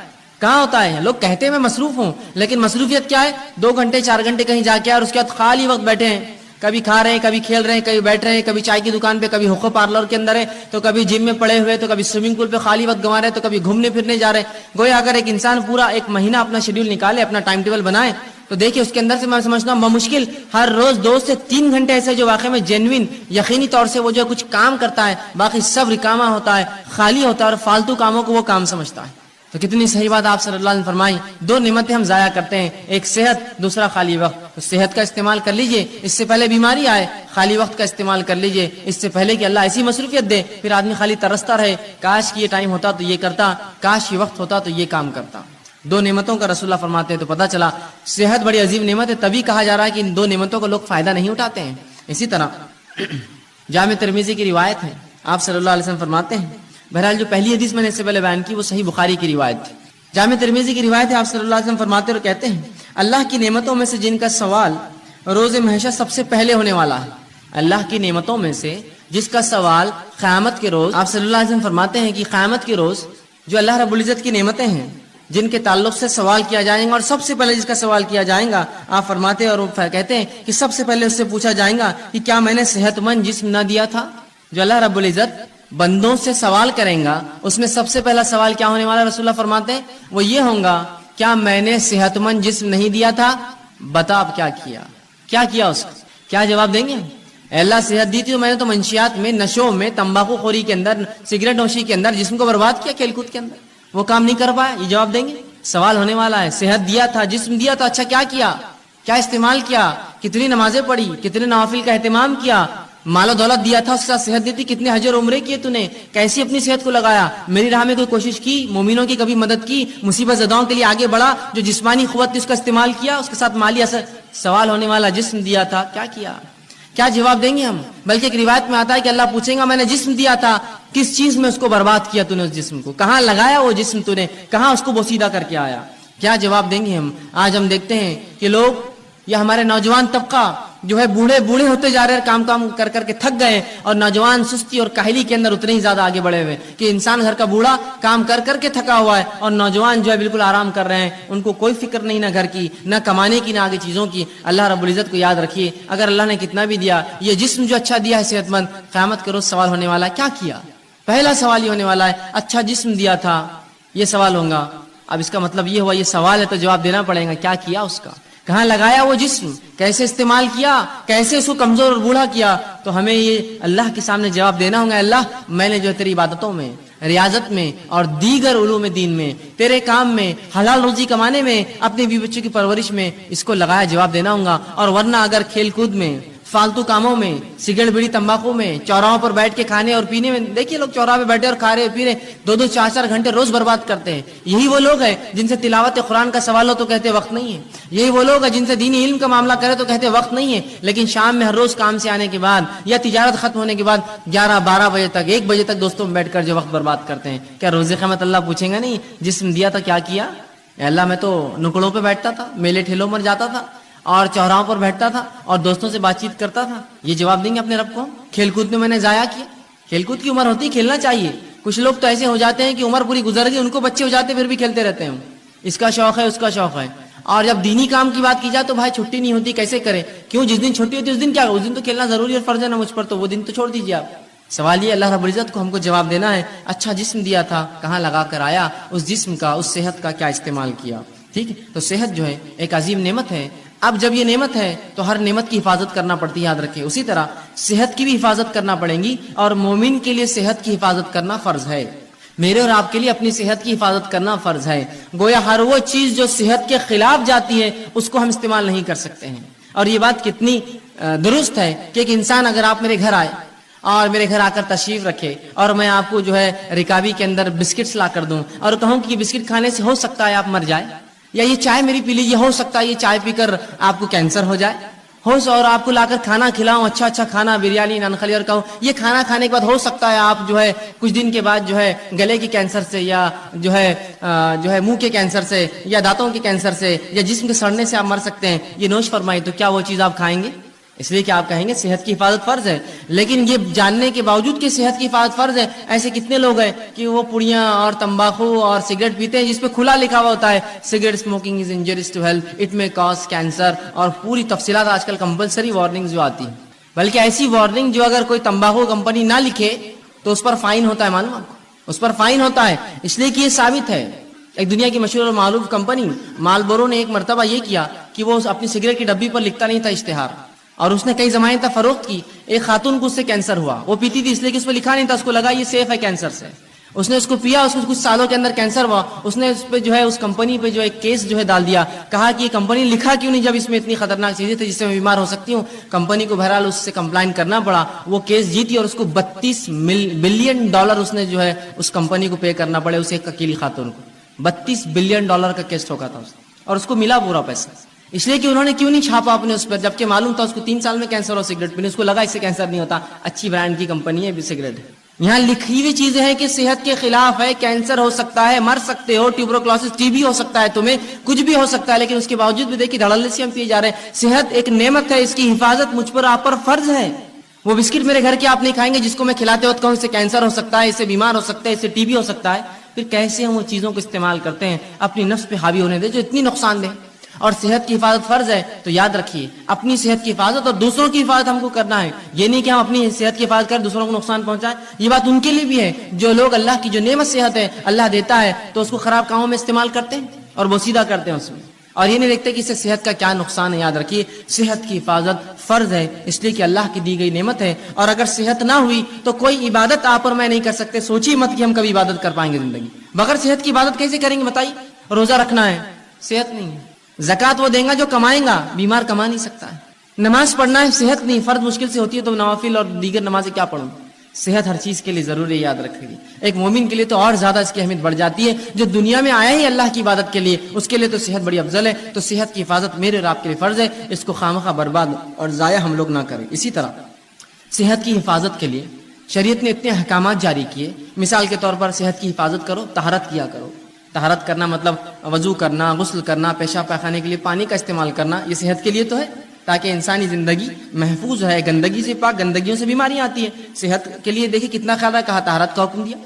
کہاں ہوتا ہے؟ لوگ کہتے ہیں میں مصروف ہوں، لیکن مصروفیت کیا ہے؟ 2 گھنٹے 4 گھنٹے کہیں جا کے اور اس کے بعد خالی وقت بیٹھے ہیں، کبھی کھا رہے ہیں، کبھی کھیل رہے ہیں، کبھی بیٹھ رہے ہیں، کبھی چائے کی دکان پہ، کبھی حقوق پارلر کے اندر ہے، تو کبھی جم میں پڑے ہوئے، تو کبھی سوئمنگ پول پہ خالی وقت گنوا رہے ہیں، تو کبھی گھومنے پھرنے جا رہے ہیں. گویا اگر ایک انسان پورا ایک مہینہ اپنا شیڈیول نکالے، اپنا ٹائم ٹیبل بنائے، تو دیکھیں اس کے اندر سے میں سمجھتا ہوں بمشکل ہر روز 2 سے 3 گھنٹے ایسے جو واقعی میں جینوین یقینی طور سے وہ جو کچھ کام کرتا ہے، باقی سب رکامہ ہوتا ہے، خالی ہوتا ہے اور فالتو کاموں کو وہ کام سمجھتا ہے. تو کتنی صحیح بات آپ صلی اللہ علیہ وسلم فرمائی. 2 نعمتیں ہم ضائع کرتے ہیں، ایک صحت، دوسرا خالی وقت. تو صحت کا استعمال کر لیجئے اس سے پہلے بیماری آئے، خالی وقت کا استعمال کر لیجئے اس سے پہلے کہ اللہ ایسی مصروفیت دے پھر آدمی خالی ترستا رہے، کاش کہ یہ ٹائم ہوتا تو یہ کرتا، کاش یہ وقت ہوتا تو یہ کام کرتا. 2 نعمتوں کا رسول اللہ فرماتے ہیں. تو پتہ چلا صحت بڑی عظیم نعمت ہے، تبھی کہا جا رہا ہے کہ ان 2 نعمتوں کا لوگ فائدہ نہیں اٹھاتے ہیں. اسی طرح جامع ترمذی کی روایت ہے، آپ صلی اللہ علیہ وسلم فرماتے ہیں، بہرحال جو پہلی حدیث میں نے اس سے پہلے بیان کی وہ صحیح بخاری کی روایت تھی. جامع ترمذی کی روایت ہے، آپ صلی اللہ علیہ وسلم فرماتے اور کہتے ہیں اللہ کی نعمتوں میں سے جن کا سوال روز محشر سب سے پہلے ہونے والا ہے. اللہ کی نعمتوں میں سے جس کا سوال قیامت کے روز، آپ صلی اللہ علیہ وسلم فرماتے ہیں کہ قیامت کے روز جو اللہ رب العزت کی نعمتیں ہیں جن کے تعلق سے سوال کیا جائے گا، اور سب سے پہلے جس کا سوال کیا جائے گا، آپ فرماتے ہیں اور کہتے ہیں کہ سب سے پہلے اس سے پوچھا جائے گا کہ کیا میں نے صحت مند جسم نہ دیا تھا. جو اللہ رب العزت بندوں سے سوال کریں گا اس میں سب سے پہلا سوال کیا ہونے والا رسول اللہ فرماتے ہیں وہ یہ ہوگا کیا میں نے صحت مند جسم نہیں دیا تھا؟ بتا اب کیا کیا اس کا کیا جواب دیں گے؟ اے اللہ صحت دی تھی تو میں نے تو منشیات میں، نشوں میں، تمباکو خوری کے اندر، سگریٹ نوشی کے اندر جسم کو برباد کیا، کھیل کود کے اندر وہ کام نہیں کر پایا. یہ جواب دیں گے. سوال ہونے والا ہے. صحت دیا تھا، جسم دیا تھا، اچھا کیا استعمال کیا، کتنی نمازیں پڑھی، کتنے نوافل کا اہتمام کیا، مال و دولت دیا تھا اس کے ساتھ صحت دی تھی، کتنے حج اور عمرے کیے تو نے، کیسی اپنی صحت کو لگایا، میری راہ میں کوئی کوشش کی، مومنوں کی کبھی مدد کی، مصیبت زداؤں کے لیے آگے بڑھا، جو جسمانی قوت تھی اس کا استعمال کیا، اس کے ساتھ مالی اثر. سوال ہونے والا جسم دیا تھا کیا جواب دیں گے ہم؟ بلکہ ایک روایت میں آتا ہے کہ اللہ پوچھیں گا میں نے جسم دیا تھا، کس چیز میں اس کو برباد کیا تو نے، اس جسم کو کہاں لگایا، وہ جسم تو نے کہاں اس کو بوسیدہ کر کے آیا، کیا جواب دیں گے ہم؟ آج ہم دیکھتے ہیں کہ لوگ یا ہمارے نوجوان طبقہ جو ہے بوڑھے بوڑھے ہوتے جا رہے ہیں, کام کر کر کے تھک گئے, اور نوجوان سستی اور کاہلی کے اندر اتنے ہی زیادہ آگے بڑھے ہوئے کہ انسان گھر کا بوڑھا کام کر کر کے تھکا ہوا ہے, اور نوجوان جو ہے بالکل آرام کر رہے ہیں, ان کو کوئی فکر نہیں نہ گھر کی, نہ کمانے کی, نہ آگے چیزوں کی. اللہ رب العزت کو یاد رکھیے, اگر اللہ نے کتنا بھی دیا, یہ جسم جو اچھا دیا ہے صحت مند, قیامت کے روز سوال ہونے والا ہے کیا کیا. پہلا سوال یہ ہونے والا ہے, اچھا جسم دیا تھا, یہ سوال ہوگا. اب اس کا مطلب یہ ہوا یہ سوال ہے تو جواب دینا پڑے گا, کیا کیا اس کا, کہاں لگایا وہ جسم, کیسے استعمال کیا, کیسے اس کو کمزور اور بوڑھا کیا. تو ہمیں یہ اللہ کے سامنے جواب دینا ہوگا, اللہ میں نے جو تیری عبادتوں میں, ریاضت میں اور دیگر علوم دین میں, تیرے کام میں, حلال روزی کمانے میں, اپنے بیوی بچوں کی پرورش میں اس کو لگایا, جواب دینا ہوگا. اور ورنہ اگر کھیل کود میں, فالتو کاموں میں, سگریٹ بیڑی تمباکو میں, چوراہوں پر بیٹھ کے کھانے اور پینے میں, دیکھیے لوگ چوراہے پہ بیٹھے اور کھا رہے پی رہے, 2-2 4-4 گھنٹے روز برباد کرتے ہیں. یہی وہ لوگ ہیں جن سے تلاوت قرآن کا سوال ہو تو کہتے وقت نہیں ہے. یہی وہ لوگ ہیں جن سے دینی علم کا معاملہ کرے تو کہتے وقت نہیں ہے. لیکن شام میں ہر روز کام سے آنے کے بعد یا تجارت ختم ہونے کے بعد 11-12 بجے تک, 1 بجے تک دوستوں میں بیٹھ کر جو وقت برباد کرتے ہیں, کیا روز قیامت اللہ پوچھیں گا نہیں جسم دیا تھا کیا کیا؟ اللہ میں تو نکڑوں پہ بیٹھتا تھا, میلے ٹھیلوں پر جاتا تھا, اور چوراہوں پر بیٹھتا تھا, اور دوستوں سے بات چیت کرتا تھا. یہ جواب دیں گے اپنے رب کو. کھیل کود میں نے ضائع کیا. کھیل کود کی عمر ہوتی, کھیلنا چاہیے. کچھ لوگ تو ایسے ہو جاتے ہیں کہ عمر پوری گزر گئی, ان کو بچے ہو جاتے پھر بھی کھیلتے رہتے ہیں, اس کا شوق ہے اس کا شوق ہے. اور جب دینی کام کی بات کی جائے تو بھائی چھٹی نہیں ہوتی, کیسے کرے, کیوں, جس دن چھٹی ہوتی ہے اس دن کیا, اس دن تو کھیلنا ضروری اور فرض ہے نا مجھ پر, تو وہ دن تو چھوڑ دیجیے آپ. سوال یہ اللہ رب العزت کو ہم کو جواب دینا ہے, اچھا جسم دیا تھا کہاں لگا کر آیا, اس جسم کا, اس صحت کا کیا استعمال کیا. ٹھیک ہے, تو صحت جو ہے ایک عظیم نعمت ہے. اب جب یہ نعمت ہے تو ہر نعمت کی حفاظت کرنا پڑتی ہے, یاد رکھیں. اسی طرح صحت کی بھی حفاظت کرنا پڑیں گی, اور مومن کے لیے صحت کی حفاظت کرنا فرض ہے. میرے اور آپ کے لیے اپنی صحت کی حفاظت کرنا فرض ہے. گویا ہر وہ چیز جو صحت کے خلاف جاتی ہے اس کو ہم استعمال نہیں کر سکتے ہیں. اور یہ بات کتنی درست ہے کہ ایک انسان اگر آپ میرے گھر آئے اور میرے گھر آ کر تشریف رکھے, اور میں آپ کو جو ہے رکابی کے اندر بسکٹس لا کر دوں, اور کہوں کہ یہ بسکٹ کھانے سے ہو سکتا ہے آپ مر جائے, یا یہ چائے میری پی لیجیے, ہو سکتا ہے یہ چائے پی کر آپ کو کینسر ہو جائے, اور آپ کو لا کر کھانا کھلاؤں, اچھا کھانا, بریانی, نان خلی, اور کہوں یہ کھانا کھانے کے بعد ہو سکتا ہے آپ جو ہے کچھ دن کے بعد جو ہے گلے کے کینسر سے, یا جو ہے منہ کے کینسر سے, یا دانتوں کے کینسر سے, یا جسم کے سڑنے سے آپ مر سکتے ہیں, یہ نوش فرمائی, تو کیا وہ چیز آپ کھائیں گے؟ اس لیے کہ آپ کہیں گے صحت کی حفاظت فرض ہے. لیکن یہ جاننے کے باوجود کہ صحت کی حفاظت فرض ہے, ایسے کتنے لوگ ہیں کہ وہ پڑیاں اور تمباکو اور سگریٹ پیتے ہیں جس پہ کھلا لکھا ہوا ہوتا ہے cigarette smoking is injurious to health, it may cause cancer, اور پوری تفصیلات آج کل کمپلسری وارننگ جو آتی ہے. بلکہ ایسی وارننگ جو اگر کوئی تمباکو کمپنی نہ لکھے تو اس پر فائن ہوتا ہے, معلوم آپ کو, اس پر فائن ہوتا ہے. اس لیے کہ یہ ثابت ہے. ایک دنیا کی مشہور اور معروف کمپنی مالبورو نے ایک مرتبہ یہ کیا کہ وہ اپنی سگریٹ کی ڈبی پر لکھتا نہیں تھا اشتہار, اور اس نے کئی زمانے تک فروخت کی. ایک خاتون کو اس سے کینسر ہوا, وہ پیتی تھی اس لیے کہ اس پہ لکھا نہیں تھا, اس کو لگا یہ سیف ہے کینسر سے, اس نے اس کو پیا, اس کو کچھ سالوں کے اندر کینسر ہوا. اس نے اس پہ جو ہے اس کمپنی پہ جو ایک کیس جو ہے ڈال دیا, کہا کہ یہ کمپنی لکھا کیوں نہیں جب اس میں اتنی خطرناک چیزیں تھیں جس سے میں بیمار ہو سکتی ہوں. کمپنی کو بہرحال اس سے کمپلائن کرنا پڑا, وہ کیس جیتی, اور اس کو $32 بلین اس نے جو ہے اس کمپنی کو پے کرنا پڑے, اسے ایک اکیلی خاتون کو $32 بلین کا کیس ٹھوکا تھا, اور اس کو ملا پورا پیسہ. اس لیے کہ انہوں نے کیوں نہیں چھاپا اپنے اس پر, جبکہ معلوم تھا اس کو 3 سال میں کینسر ہو سگریٹ پینے, اس کو لگا اس سے کینسر نہیں ہوتا, اچھی برانڈ کی کمپنی ہے سگریٹ. یہاں لکھی ہوئی چیزیں ہیں کہ صحت کے خلاف ہے, کینسر ہو سکتا ہے, مر سکتے ہو, ٹیوبروکلوسس ٹی بی ہو سکتا ہے, تمہیں کچھ بھی ہو سکتا ہے, لیکن اس کے باوجود بھی دیکھیے دھڑلے سے ہم پیے جا رہے ہیں. صحت ایک نعمت ہے, اس کی حفاظت مجھ پر آپ پر فرض ہے. وہ بسکٹ میرے گھر کے آپ نہیں کھائیں گے جس کو میں کھلاتے وقت کہوں اس سے کینسر ہو سکتا ہے, اس سے بیمار ہو سکتا ہے, اس سے ٹی بی ہو سکتا ہے. پھر کیسے ہم وہ چیزوں کو استعمال کرتے ہیں اپنی نفس پہ حاوی ہونے دے جو اتنی نقصان دہ. اور صحت کی حفاظت فرض ہے, تو یاد رکھیے اپنی صحت کی حفاظت اور دوسروں کی حفاظت ہم کو کرنا ہے. یہ نہیں کہ ہم اپنی صحت کی حفاظت کر دوسروں کو نقصان پہنچائیں. یہ بات ان کے لیے بھی ہے جو لوگ اللہ کی جو نعمت صحت ہے اللہ دیتا ہے تو اس کو خراب کاموں میں استعمال کرتے ہیں اور بوسیدہ کرتے ہیں اس میں, اور یہ نہیں دیکھتے کہ اس سے صحت کا کیا نقصان ہے. یاد رکھیے صحت کی حفاظت فرض ہے, اس لیے کہ اللہ کی دی گئی نعمت ہے, اور اگر صحت نہ ہوئی تو کوئی عبادت آپ اور میں نہیں کر سکتے. سوچیے مت کہ ہم کبھی عبادت کر پائیں گے زندگی بغیر صحت کی. عبادت کیسے کریں گے بتائیے؟ روزہ رکھنا ہے, صحت نہیں ہے. زکات وہ دیں گا جو کمائیں گا, بیمار کما نہیں سکتا ہے. نماز پڑھنا ہے, صحت نہیں, فرض مشکل سے ہوتی ہے تو نوافل اور دیگر نمازیں کیا پڑھوں. صحت ہر چیز کے لیے ضروری ہے, یاد رکھیے. ایک مومن کے لیے تو اور زیادہ اس کی اہمیت بڑھ جاتی ہے. جو دنیا میں آیا ہی اللہ کی عبادت کے لیے, اس کے لیے تو صحت بڑی افضل ہے. تو صحت کی حفاظت میرے اور آپ کے لیے فرض ہے, اس کو خامخواہ برباد اور ضائع ہم لوگ نہ کریں. اسی طرح صحت کی حفاظت کے لیے شریعت نے اتنے احکامات جاری کیے. مثال کے طور پر صحت کی حفاظت کرو, طہارت کیا کرو. طہارت کرنا مطلب وضو کرنا, غسل کرنا, پیشاب پاخانے کے لیے پانی کا استعمال کرنا, یہ صحت کے لیے تو ہے. تاکہ انسانی زندگی محفوظ ہے، گندگی سے پاک، گندگیوں سے بیماریاں آتی ہیں. صحت کے لیے دیکھیں کتنا خیال رکھا، طہارت کا حکم دیا.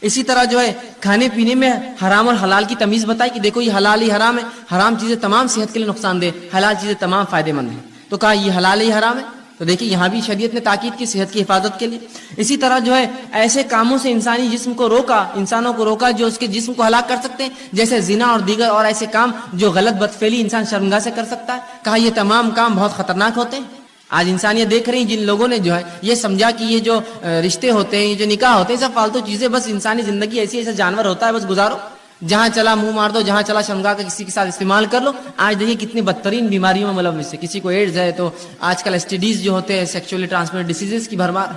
اسی طرح جو ہے کھانے پینے میں حرام اور حلال کی تمیز بتائی کہ دیکھو یہ حلال ہی حرام ہے، حرام چیزیں تمام صحت کے لیے نقصان دہ، حلال چیزیں تمام فائدے مند ہیں. تو کہا یہ حلال ہی حرام ہے. تو دیکھیں یہاں بھی شریعت نے تاکید کی صحت کی حفاظت کے لیے. اسی طرح جو ہے ایسے کاموں سے انسانی جسم کو روکا، انسانوں کو روکا جو اس کے جسم کو ہلاک کر سکتے ہیں، جیسے زنا اور دیگر اور ایسے کام جو غلط بدفعلی انسان شرمگاہ سے کر سکتا ہے. کہا یہ تمام کام بہت خطرناک ہوتے ہیں. آج انسانیت دیکھ رہی جن لوگوں نے جو ہے یہ سمجھا کہ یہ جو رشتے ہوتے ہیں، یہ جو نکاح ہوتے ہیں، سب فالتو چیزیں، بس انسانی زندگی ایسی ایسا جانور ہوتا ہے، بس گزارو، جہاں چلا منہ مار دو، جہاں چلا شرمگاہ کا کسی کے ساتھ استعمال کر لو. آج دیکھیے کتنی بدترین بیماریوں میں ملوث ہے. کسی کو ایڈز ہے تو آج کل STDs جو ہوتے ہیں، سیکچولی ٹرانسمیٹڈ ڈیسیزز کی بھرمار.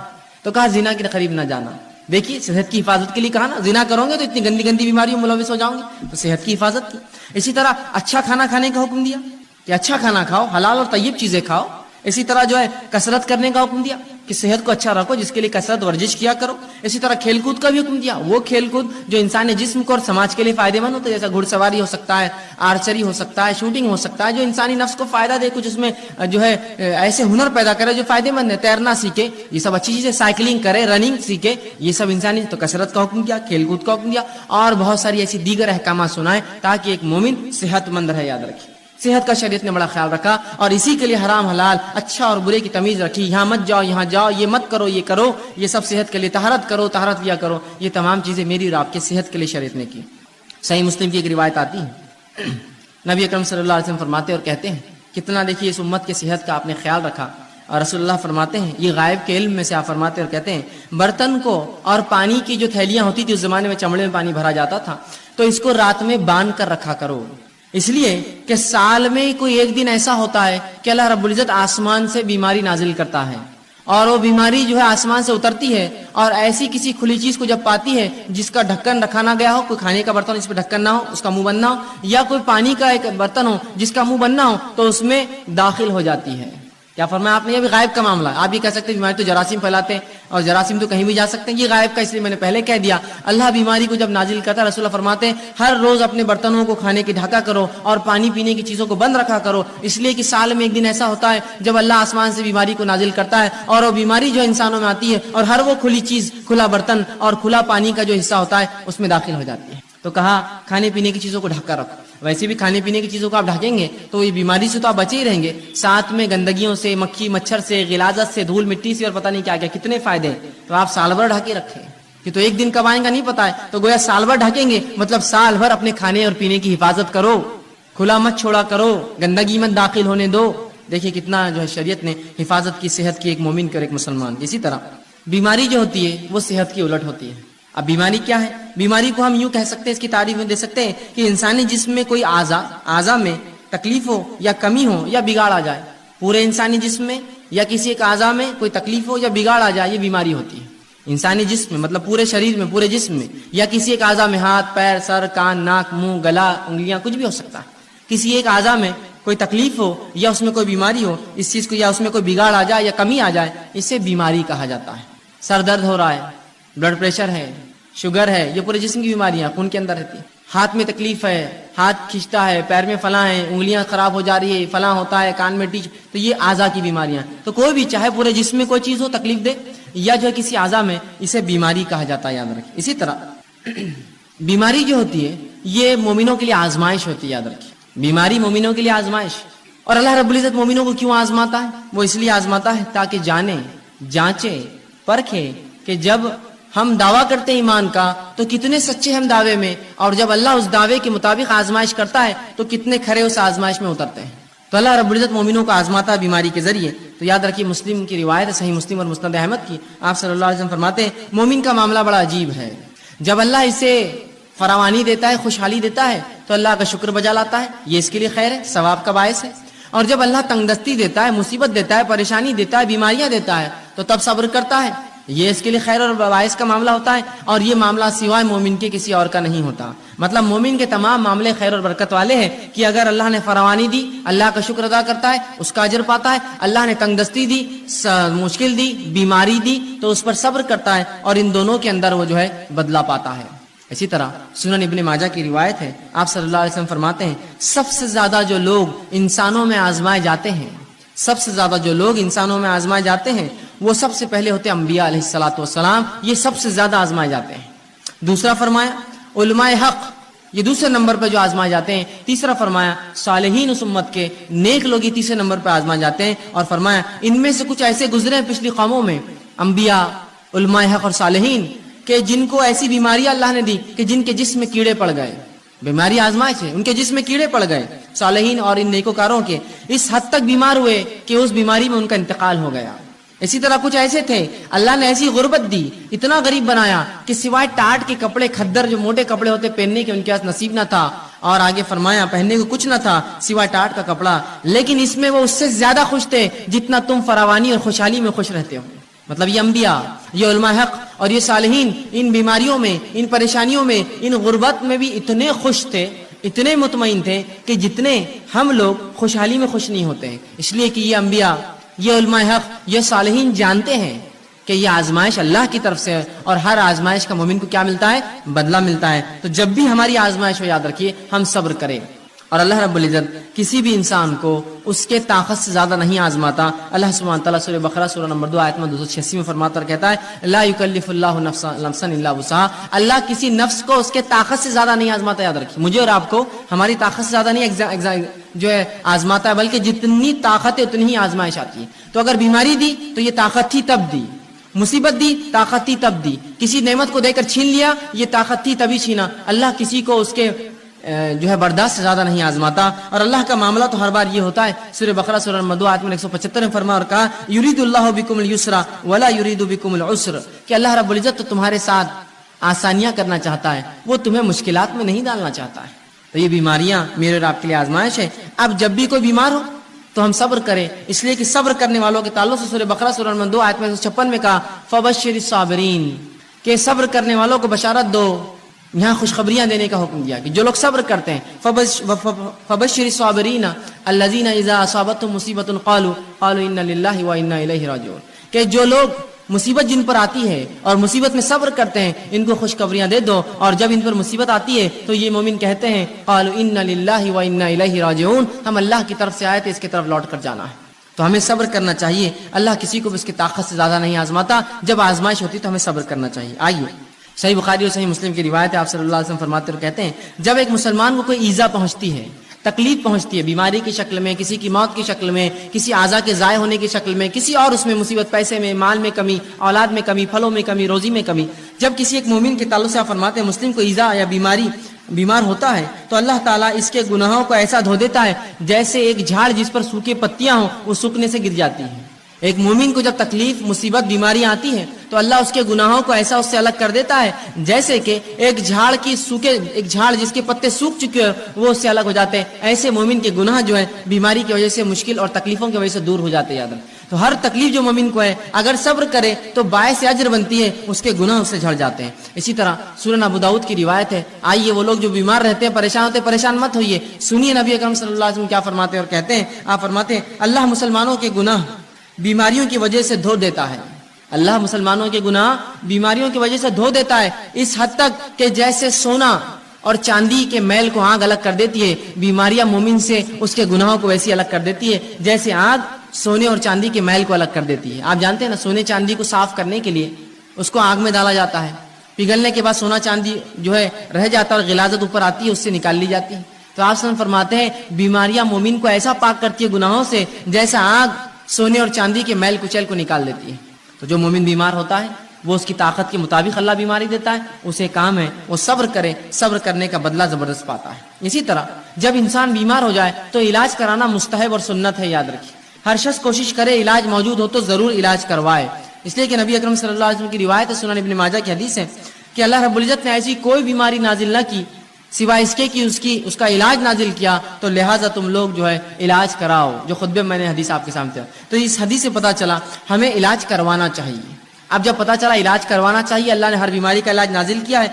تو کہا زنا کے قریب نہ جانا. دیکھیے صحت کی حفاظت کے لیے کہا نا، زنا کرو گے تو اتنی گندی گندی بیماریوں میں ملوث ہو جاؤں گے، تو صحت کی حفاظت کی. اسی طرح اچھا کھانا کھانے کا حکم دیا کہ اچھا کھانا کھاؤ، حلال اور طیب چیزیں کھاؤ. اسی طرح جو ہے کسرت کرنے کا حکم دیا کہ صحت کو اچھا رکھو، جس کے لیے کسرت ورزش کیا کرو. اسی طرح کھیل کود کا بھی حکم دیا، وہ کھیل کود جو انسانی جسم کو اور سماج کے لیے فائدے مند ہوتا ہے، جیسا گھڑ سواری ہو سکتا ہے، آرچری ہو سکتا ہے، شوٹنگ ہو سکتا ہے، جو انسانی نفس کو فائدہ دے، کچھ اس میں جو ہے ایسے ہنر پیدا کرے جو فائدے مند ہے. تیرنا سیکھے، یہ سب اچھی چیزیں، سائیکلنگ کرے، رننگ سیکھے، یہ سب انسانی. تو کسرت کا حکم دیا، کھیل کود کا حکم دیا، اور بہت ساری ایسی دیگر احکامات سنائے تاکہ ایک مومن صحت مند رہے. یاد رکھیے صحت کا شریعت نے بڑا خیال رکھا، اور اسی کے لیے حرام حلال، اچھا اور برے کی تمیز رکھی. یہاں مت جاؤ، یہاں جاؤ، یہ مت کرو، یہ کرو، یہ سب صحت کے لیے. طہارت کرو، طہارت لیا کرو. یہ تمام چیزیں میری اور آپ کے صحت کے لیے شریعت نے کی. صحیح مسلم کی ایک روایت آتی ہے، نبی اکرم صلی اللہ علیہ وسلم فرماتے اور کہتے ہیں کتنا دیکھیے اس امت کے صحت کا آپ نے خیال رکھا. اور رسول اللہ فرماتے ہیں، یہ غائب کے علم میں سے آپ فرماتے اور کہتے ہیں، برتن کو اور پانی کی جو تھیلیاں ہوتی تھی اس زمانے میں چمڑے میں پانی بھرا جاتا تھا، تو اس کو رات میں باندھ کر رکھا کرو. اس لیے کہ سال میں کوئی ایک دن ایسا ہوتا ہے کہ اللہ رب العزت آسمان سے بیماری نازل کرتا ہے، اور وہ بیماری جو ہے آسمان سے اترتی ہے، اور ایسی کسی کھلی چیز کو جب پاتی ہے جس کا ڈھکن رکھا نہ گیا ہو، کوئی کھانے کا برتن جس پہ ڈھکن نہ ہو، اس کا منہ بند نہ ہو، یا کوئی پانی کا ایک برتن ہو جس کا منہ بند نہ ہو، تو اس میں داخل ہو جاتی ہے. کیا فرمایا آپ نے؟ یہ بھی غائب کا معاملہ ہے. آپ بھی کہہ سکتے ہیں بیماری تو جراثیم پھیلاتے ہیں، اور جراثیم تو کہیں بھی جا سکتے ہیں. یہ غائب کا، اس لیے میں نے پہلے کہہ دیا. اللہ بیماری کو جب نازل کرتا ہے، رسول اللہ فرماتے ہیں ہر روز اپنے برتنوں کو کھانے کی ڈھکا کرو اور پانی پینے کی چیزوں کو بند رکھا کرو. اس لیے کہ سال میں ایک دن ایسا ہوتا ہے جب اللہ آسمان سے بیماری کو نازل کرتا ہے، اور وہ بیماری جو انسانوں میں آتی ہے، اور ہر وہ کھلی چیز، کھلا برتن اور کھلا پانی کا جو حصہ ہوتا ہے اس میں داخل ہو جاتی ہے. تو کہا کھانے پینے کی چیزوں کو ڈھک کر رکھو. ویسے بھی کھانے پینے کی چیزوں کو آپ ڈھکیں گے تو یہ بیماری سے تو آپ بچے ہی رہیں گے، ساتھ میں گندگیوں سے، مکھی مچھر سے، غلاظت سے، دھول مٹی سے، اور پتہ نہیں کیا کیا کتنے فائدے ہیں. تو آپ سال بھر ڈھکے رکھیں کہ تو ایک دن کب آئیں گا نہیں پتا ہے. تو گویا سال بھر ڈھکیں گے، مطلب سال بھر اپنے کھانے اور پینے کی حفاظت کرو، کھلا مت چھوڑا کرو، گندگی مت داخل ہونے دو. دیکھیے کتنا جو ہے شریعت نے حفاظت کی صحت کی ایک مومن اور ایک مسلمان. اسی طرح بیماری جو ہوتی ہے وہ صحت کی الٹ ہوتی ہے. اب بیماری کیا ہے؟ بیماری کو ہم یوں کہہ سکتے ہیں، اس کی تعریف میں دے سکتے ہیں کہ انسانی جسم میں کوئی اعضا میں تکلیف ہو یا کمی ہو یا بگاڑ آ جائے. پورے انسانی جسم میں یا کسی ایک اعضا میں کوئی تکلیف ہو یا بگاڑ آ جائے، یہ بیماری ہوتی ہے. انسانی جسم میں مطلب پورے شریر میں، پورے جسم میں، یا کسی ایک اعضا میں، ہاتھ، پیر، سر، کان، ناک، منہ، گلا، انگلیاں، کچھ بھی ہو سکتا ہے. کسی ایک اعضا میں کوئی تکلیف ہو یا اس میں کوئی بیماری ہو، اس چیز کو یا اس میں کوئی بگاڑ آ جائے یا کمی آ جائے، اسے بیماری کہا جاتا ہے. سر درد ہو رہا ہے، بلڈ پریشر ہے، شوگر ہے، یہ پورے جسم کی بیماریاں خون کے اندر رہتی ہیں. ہاتھ میں تکلیف ہے، ہاتھ کھینچتا ہے، پیر میں فلاں ہے، انگلیاں خراب ہو جا رہی ہے، فلاں ہوتا ہے، کان میں ٹیچ، تو یہ اعضا کی بیماریاں. تو کوئی بھی چاہے پورے جسم میں کوئی چیز ہو تکلیف دے یا جو ہے کسی اعضا میں، اسے بیماری کہا جاتا ہے. یاد رکھیں. اسی طرح بیماری جو ہوتی ہے یہ مومنوں کے لیے آزمائش ہوتی ہے. یاد رکھیں بیماری مومنوں کے لیے آزمائش. اور اللہ رب العزت مومنوں کو کیوں آزماتا ہے؟ وہ اس لیے آزماتا ہے تاکہ جانے، جانچے، پرکھے کہ جب ہم دعویٰ کرتے ہیں ایمان کا تو کتنے سچے ہم دعوے میں، اور جب اللہ اس دعوے کے مطابق آزمائش کرتا ہے تو کتنے کھرے اس آزمائش میں اترتے ہیں. تو اللہ رب العزت مومنوں کو آزماتا ہے بیماری کے ذریعے. تو یاد رکھیے مسلم کی روایت ہے، صحیح مسلم اور مسند احمد کی، آپ صلی اللہ علیہ وسلم فرماتے ہیں مومن کا معاملہ بڑا عجیب ہے. جب اللہ اسے فراوانی دیتا ہے، خوشحالی دیتا ہے تو اللہ کا شکر بجا لاتا ہے، یہ اس کے لیے خیر ہے، ثواب کا باعث ہے. اور جب اللہ تنگ دستی دیتا ہے، مصیبت دیتا ہے، پریشانی دیتا ہے، بیماریاں دیتا ہے تو تب صبر کرتا ہے، یہ اس کے لیے خیر اور باعث کا معاملہ ہوتا ہے. اور یہ معاملہ سوائے مومن کے کسی اور کا نہیں ہوتا. مطلب مومن کے تمام معاملے خیر اور برکت والے ہیں کہ اگر اللہ نے فراوانی دی، اللہ کا شکر ادا کرتا ہے، اس کا اجر پاتا ہے. اللہ نے تنگ دستی دی، مشکل دی، بیماری دی، تو اس پر صبر کرتا ہے، اور ان دونوں کے اندر وہ جو ہے بدلہ پاتا ہے. اسی طرح سنن ابن ماجہ کی روایت ہے، آپ صلی اللہ علیہ وسلم فرماتے ہیں سب سے زیادہ جو لوگ انسانوں میں آزمائے جاتے ہیں، سب سے زیادہ جو لوگ انسانوں میں آزمائے جاتے ہیں وہ سب سے پہلے ہوتے ہیں انبیاء علیہ الصلوۃ والسلام، یہ سب سے زیادہ آزمائے جاتے ہیں۔ دوسرا فرمایا علماء حق، یہ دوسرے نمبر پہ جو آزمائے جاتے ہیں۔ تیسرا فرمایا صالحین اس امت کے نیک لوگ یہ تیسرے نمبر پہ آزمائے جاتے ہیں، اور فرمایا ان میں سے کچھ ایسے گزرے ہیں پچھلی قوموں میں، انبیاء، علماء حق اور صالحین، کہ جن کو ایسی بیماریاں اللہ نے دی کہ جن کے جسم میں کیڑے پڑ گئے، بیماری آزمائش ہے، ان کے جسم میں کیڑے پڑ گئے، صالحین اور ان نیکوکاروں کے اس حد تک بیمار ہوئے کہ اس بیماری میں ان کا انتقال ہو گیا۔ اسی طرح کچھ ایسے تھے اللہ نے ایسی غربت دی، اتنا غریب بنایا کہ سوائے ٹاٹ کے کپڑے، کھدر جو موٹے کپڑے ہوتے پہننے کے ان کے پاس نصیب نہ تھا، اور آگے فرمایا پہننے کو کچھ نہ تھا سوائے ٹاٹ کا کپڑا، لیکن اس میں وہ اس سے زیادہ خوش تھے جتنا تم فراوانی اور خوشحالی میں خوش رہتے ہو۔ مطلب یہ انبیاء، یہ علماء حق اور یہ صالحین ان بیماریوں میں، ان پریشانیوں میں، ان غربت میں بھی اتنے خوش تھے، اتنے مطمئن تھے کہ جتنے ہم لوگ خوشحالی میں خوش نہیں ہوتے ہیں، اس لیے کہ یہ انبیاء، یہ علماء حق، یہ صالحین جانتے ہیں کہ یہ آزمائش اللہ کی طرف سے ہے، اور ہر آزمائش کا مومن کو کیا ملتا ہے؟ بدلہ ملتا ہے۔ تو جب بھی ہماری آزمائش ہو یاد رکھیے ہم صبر کریں، اور اللہ رب العزت کسی بھی انسان کو اس کے طاقت سے زیادہ نہیں آزماتا۔ اللہ سبحانہ تعالیٰ سورہ بقرہ سورہ نمبر 2 آیت میں 286 میں فرماتا اور کہتا ہے لا یکلف اللہ نفسا الا وسعها، اللہ کسی نفس کو اس کے طاقت سے زیادہ نہیں آزماتا۔ یاد رکھیے مجھے اور آپ کو ہماری طاقت سے زیادہ نہیں جو ہے آزماتا ہے، بلکہ جتنی طاقت ہے اتنی ہی آزمائش آتی ہے۔ تو اگر بیماری دی تو یہ طاقت تھی تب دی، مصیبت دی طاقت تھی تب دی، کسی نعمت کو دے کر چھین لیا یہ طاقت تھی تبھی چھینا۔ اللہ کسی کو اس کے جو ہے برداشت سے زیادہ نہیں آزماتا، اور اللہ کا معاملہ تو ہر بار یہ ہوتا ہے۔ سورہ بقرہ سورہ نمبر 2 آیت میں 175 میں فرمایا اور کہا یرید اللہ بکم اليسر ولا یرید بکم العسر، کہ اللہ رب العزت تو تمہارے ساتھ آسانیاں کرنا چاہتا ہے، وہ تمہیں مشکلات میں نہیں ڈالنا چاہتا ہے۔ تو یہ بیماریاں میرے اور آپ کے لیے آزمائش ہے۔ اب جب بھی کوئی بیمار ہو تو ہم صبر کریں، اس لیے کہ صبر کرنے والوں کے تعلق سے سورہ بقرہ سورہ نمبر 2 آیت میں 156 میں کہا فبشر الصابرین، کہ صبر کرنے والوں کو بشارت دو، یہاں خوشخبریاں دینے کا حکم دیا کہ جو لوگ صبر کرتے ہیں فبشر الصابرین الذین اذا اصابتهم مصیبۃ قالوا انا للہ وانا الیہ راجعون، کہ جو لوگ مصیبت جن پر آتی ہے اور مصیبت میں صبر کرتے ہیں ان کو خوشخبریاں دے دو، اور جب ان پر مصیبت آتی ہے تو یہ مومن کہتے ہیں قالوا انا للہ وانا الیہ راجعون، ہم اللہ کی طرف سے آئے تھے، اس کی طرف لوٹ کر جانا ہے۔ تو ہمیں صبر کرنا چاہیے، اللہ کسی کو بھی اس کی طاقت سے زیادہ نہیں آزماتا، جب آزمائش ہوتی تو ہمیں صبر کرنا چاہیے۔ آئیے صحیح بخاری اور صحیح مسلم کی روایت ہے، آپ صلی اللہ علیہ وسلم فرماتے اور کہتے ہیں جب ایک مسلمان کو کوئی ایذا پہنچتی ہے، تکلیف پہنچتی ہے، بیماری کی شکل میں، کسی کی موت کی شکل میں، کسی اعضاء کے ضائع ہونے کی شکل میں، کسی اور اس میں مصیبت، پیسے میں، مال میں کمی، اولاد میں کمی، پھلوں میں کمی، روزی میں کمی، جب کسی ایک مومن کے تعلق سے آپ فرماتے ہیں مسلم کو ایذا یا بیمار ہوتا ہے تو اللہ تعالیٰ اس کے گناہوں کو ایسا دھو دیتا ہے جیسے ایک جھاڑ جس پر سوکھے پتیاں ہوں وہ سوکھنے سے گر جاتی ہیں۔ ایک مومن کو جب تکلیف، مصیبت، بیماری آتی ہے تو اللہ اس کے گناہوں کو ایسا اس سے الگ کر دیتا ہے جیسے کہ ایک جھاڑ جس کے پتے سوکھ چکے ہیں وہ اس سے الگ ہو جاتے ہیں۔ ایسے مومن کے گناہ جو ہے بیماری کی وجہ سے، مشکل اور تکلیفوں کی وجہ سے دور ہو جاتے ہیں۔ یاد رکھیں تو ہر تکلیف جو مومن کو ہے اگر صبر کرے تو باعث اجر بنتی ہے، اس کے گناہ اس سے جھڑ جاتے ہیں۔ اسی طرح سنن ابو داؤد کی روایت ہے، آئیے وہ لوگ جو بیمار رہتے ہیں، پریشان ہوتے ہیں، پریشان مت ہوئیے، سنیے نبی اکرم صلی اللہ علیہ وسلم کیا فرماتے ہیں اور کہتے ہیں۔ آپ فرماتے ہیں اللہ مسلمانوں کے گناہ بیماریوں کی وجہ سے دھو دیتا ہے، اللہ مسلمانوں کے گناہ بیماریوں کی وجہ سے دھو دیتا ہے، اس حد تک کہ جیسے سونا اور چاندی کے میل کو آگ الگ کر دیتی ہے، بیماریاں مومن سے اس کے گناہوں کو ویسی الگ کر دیتی ہے جیسے آگ سونے اور چاندی کے میل کو الگ کر دیتی ہے۔ آپ جانتے ہیں نا سونے چاندی کو صاف کرنے کے لیے اس کو آگ میں ڈالا جاتا ہے، پگھلنے کے بعد سونا چاندی جو ہے رہ جاتا ہے اور غلاظت اوپر آتی ہے، اس سے نکال لی جاتی ہے۔ تو آپ فرماتے ہیں بیماریاں مومن کو ایسا پاک کرتی ہے گناہوں سے جیسا آگ سونے اور چاندی کے میل کچیل کو نکال دیتی ہے۔ تو جو مومن بیمار ہوتا ہے وہ اس کی طاقت کے مطابق اللہ بیماری دیتا ہے، اسے کام ہے وہ صبر کرے، صبر کرنے کا بدلہ زبردست پاتا ہے۔ اسی طرح جب انسان بیمار ہو جائے تو علاج کرانا مستحب اور سنت ہے، یاد رکھیے ہر شخص کوشش کرے علاج موجود ہو تو ضرور علاج کروائے، اس لیے کہ نبی اکرم صلی اللہ علیہ وسلم کی روایت ہے، سنن ابن ماجہ کی حدیث ہے کہ اللہ رب العزت نے ایسی کوئی بیماری نازل نہ کی سوائے اس کے کہ اس کا علاج نازل کیا، تو لہٰذا تم لوگ جو ہے علاج کراؤ، جو خطبے میں نے حدیث آپ کے سامنے۔ تو اس حدیث سے پتہ چلا ہمیں علاج کروانا چاہیے۔ اب جب پتہ چلا علاج کروانا چاہیے، اللہ نے ہر بیماری کا علاج نازل کیا ہے،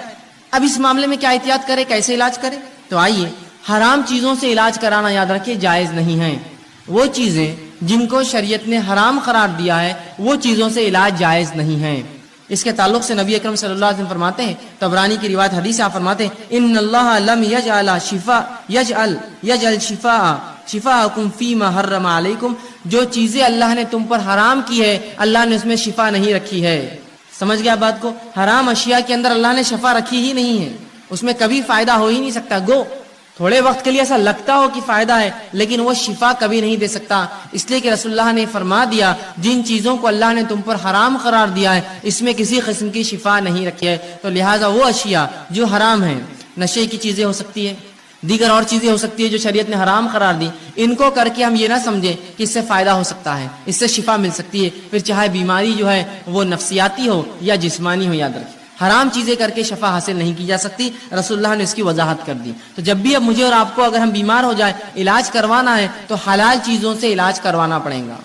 اب اس معاملے میں کیا احتیاط کرے، کیسے علاج کرے؟ تو آئیے حرام چیزوں سے علاج کرانا یاد رکھیے جائز نہیں ہے، وہ چیزیں جن کو شریعت نے حرام قرار دیا ہے وہ چیزوں سے علاج جائز نہیں ہے۔ اس کے تعلق سے نبی اکرم صلی اللہ علیہ وسلم فرماتے ہیں، طبرانی کی روایت حدیث آپ فرماتے ہیں ان اللہ لم یجعل شفاء شفاءکم فیما حرم علیکم، جو چیزیں اللہ نے تم پر حرام کی ہے اللہ نے اس میں شفا نہیں رکھی ہے. سمجھ گیا بات کو؟ حرام اشیاء کے اندر اللہ نے شفا رکھی ہی نہیں ہے، اس میں کبھی فائدہ ہو ہی نہیں سکتا. گو تھوڑے وقت کے لیے ایسا لگتا ہو کہ فائدہ ہے لیکن وہ شفا کبھی نہیں دے سکتا، اس لیے کہ رسول اللہ نے فرما دیا جن چیزوں کو اللہ نے تم پر حرام قرار دیا ہے اس میں کسی قسم کی شفا نہیں رکھی ہے. تو لہٰذا وہ اشیاء جو حرام ہیں، نشے کی چیزیں ہو سکتی ہے، دیگر اور چیزیں ہو سکتی ہے جو شریعت نے حرام قرار دی، ان کو کر کے ہم یہ نہ سمجھیں کہ اس سے فائدہ ہو سکتا ہے، اس سے شفا مل سکتی ہے، پھر چاہے بیماری جو ہے وہ نفسیاتی ہو یا جسمانی ہو. یاد رکھیں حرام چیزیں کر کے شفا حاصل نہیں کی جا سکتی، رسول اللہ نے اس کی وضاحت کر دی. تو جب بھی اب مجھے اور آپ کو اگر ہم بیمار ہو جائے علاج کروانا ہے تو حلال چیزوں سے علاج کروانا پڑے گا،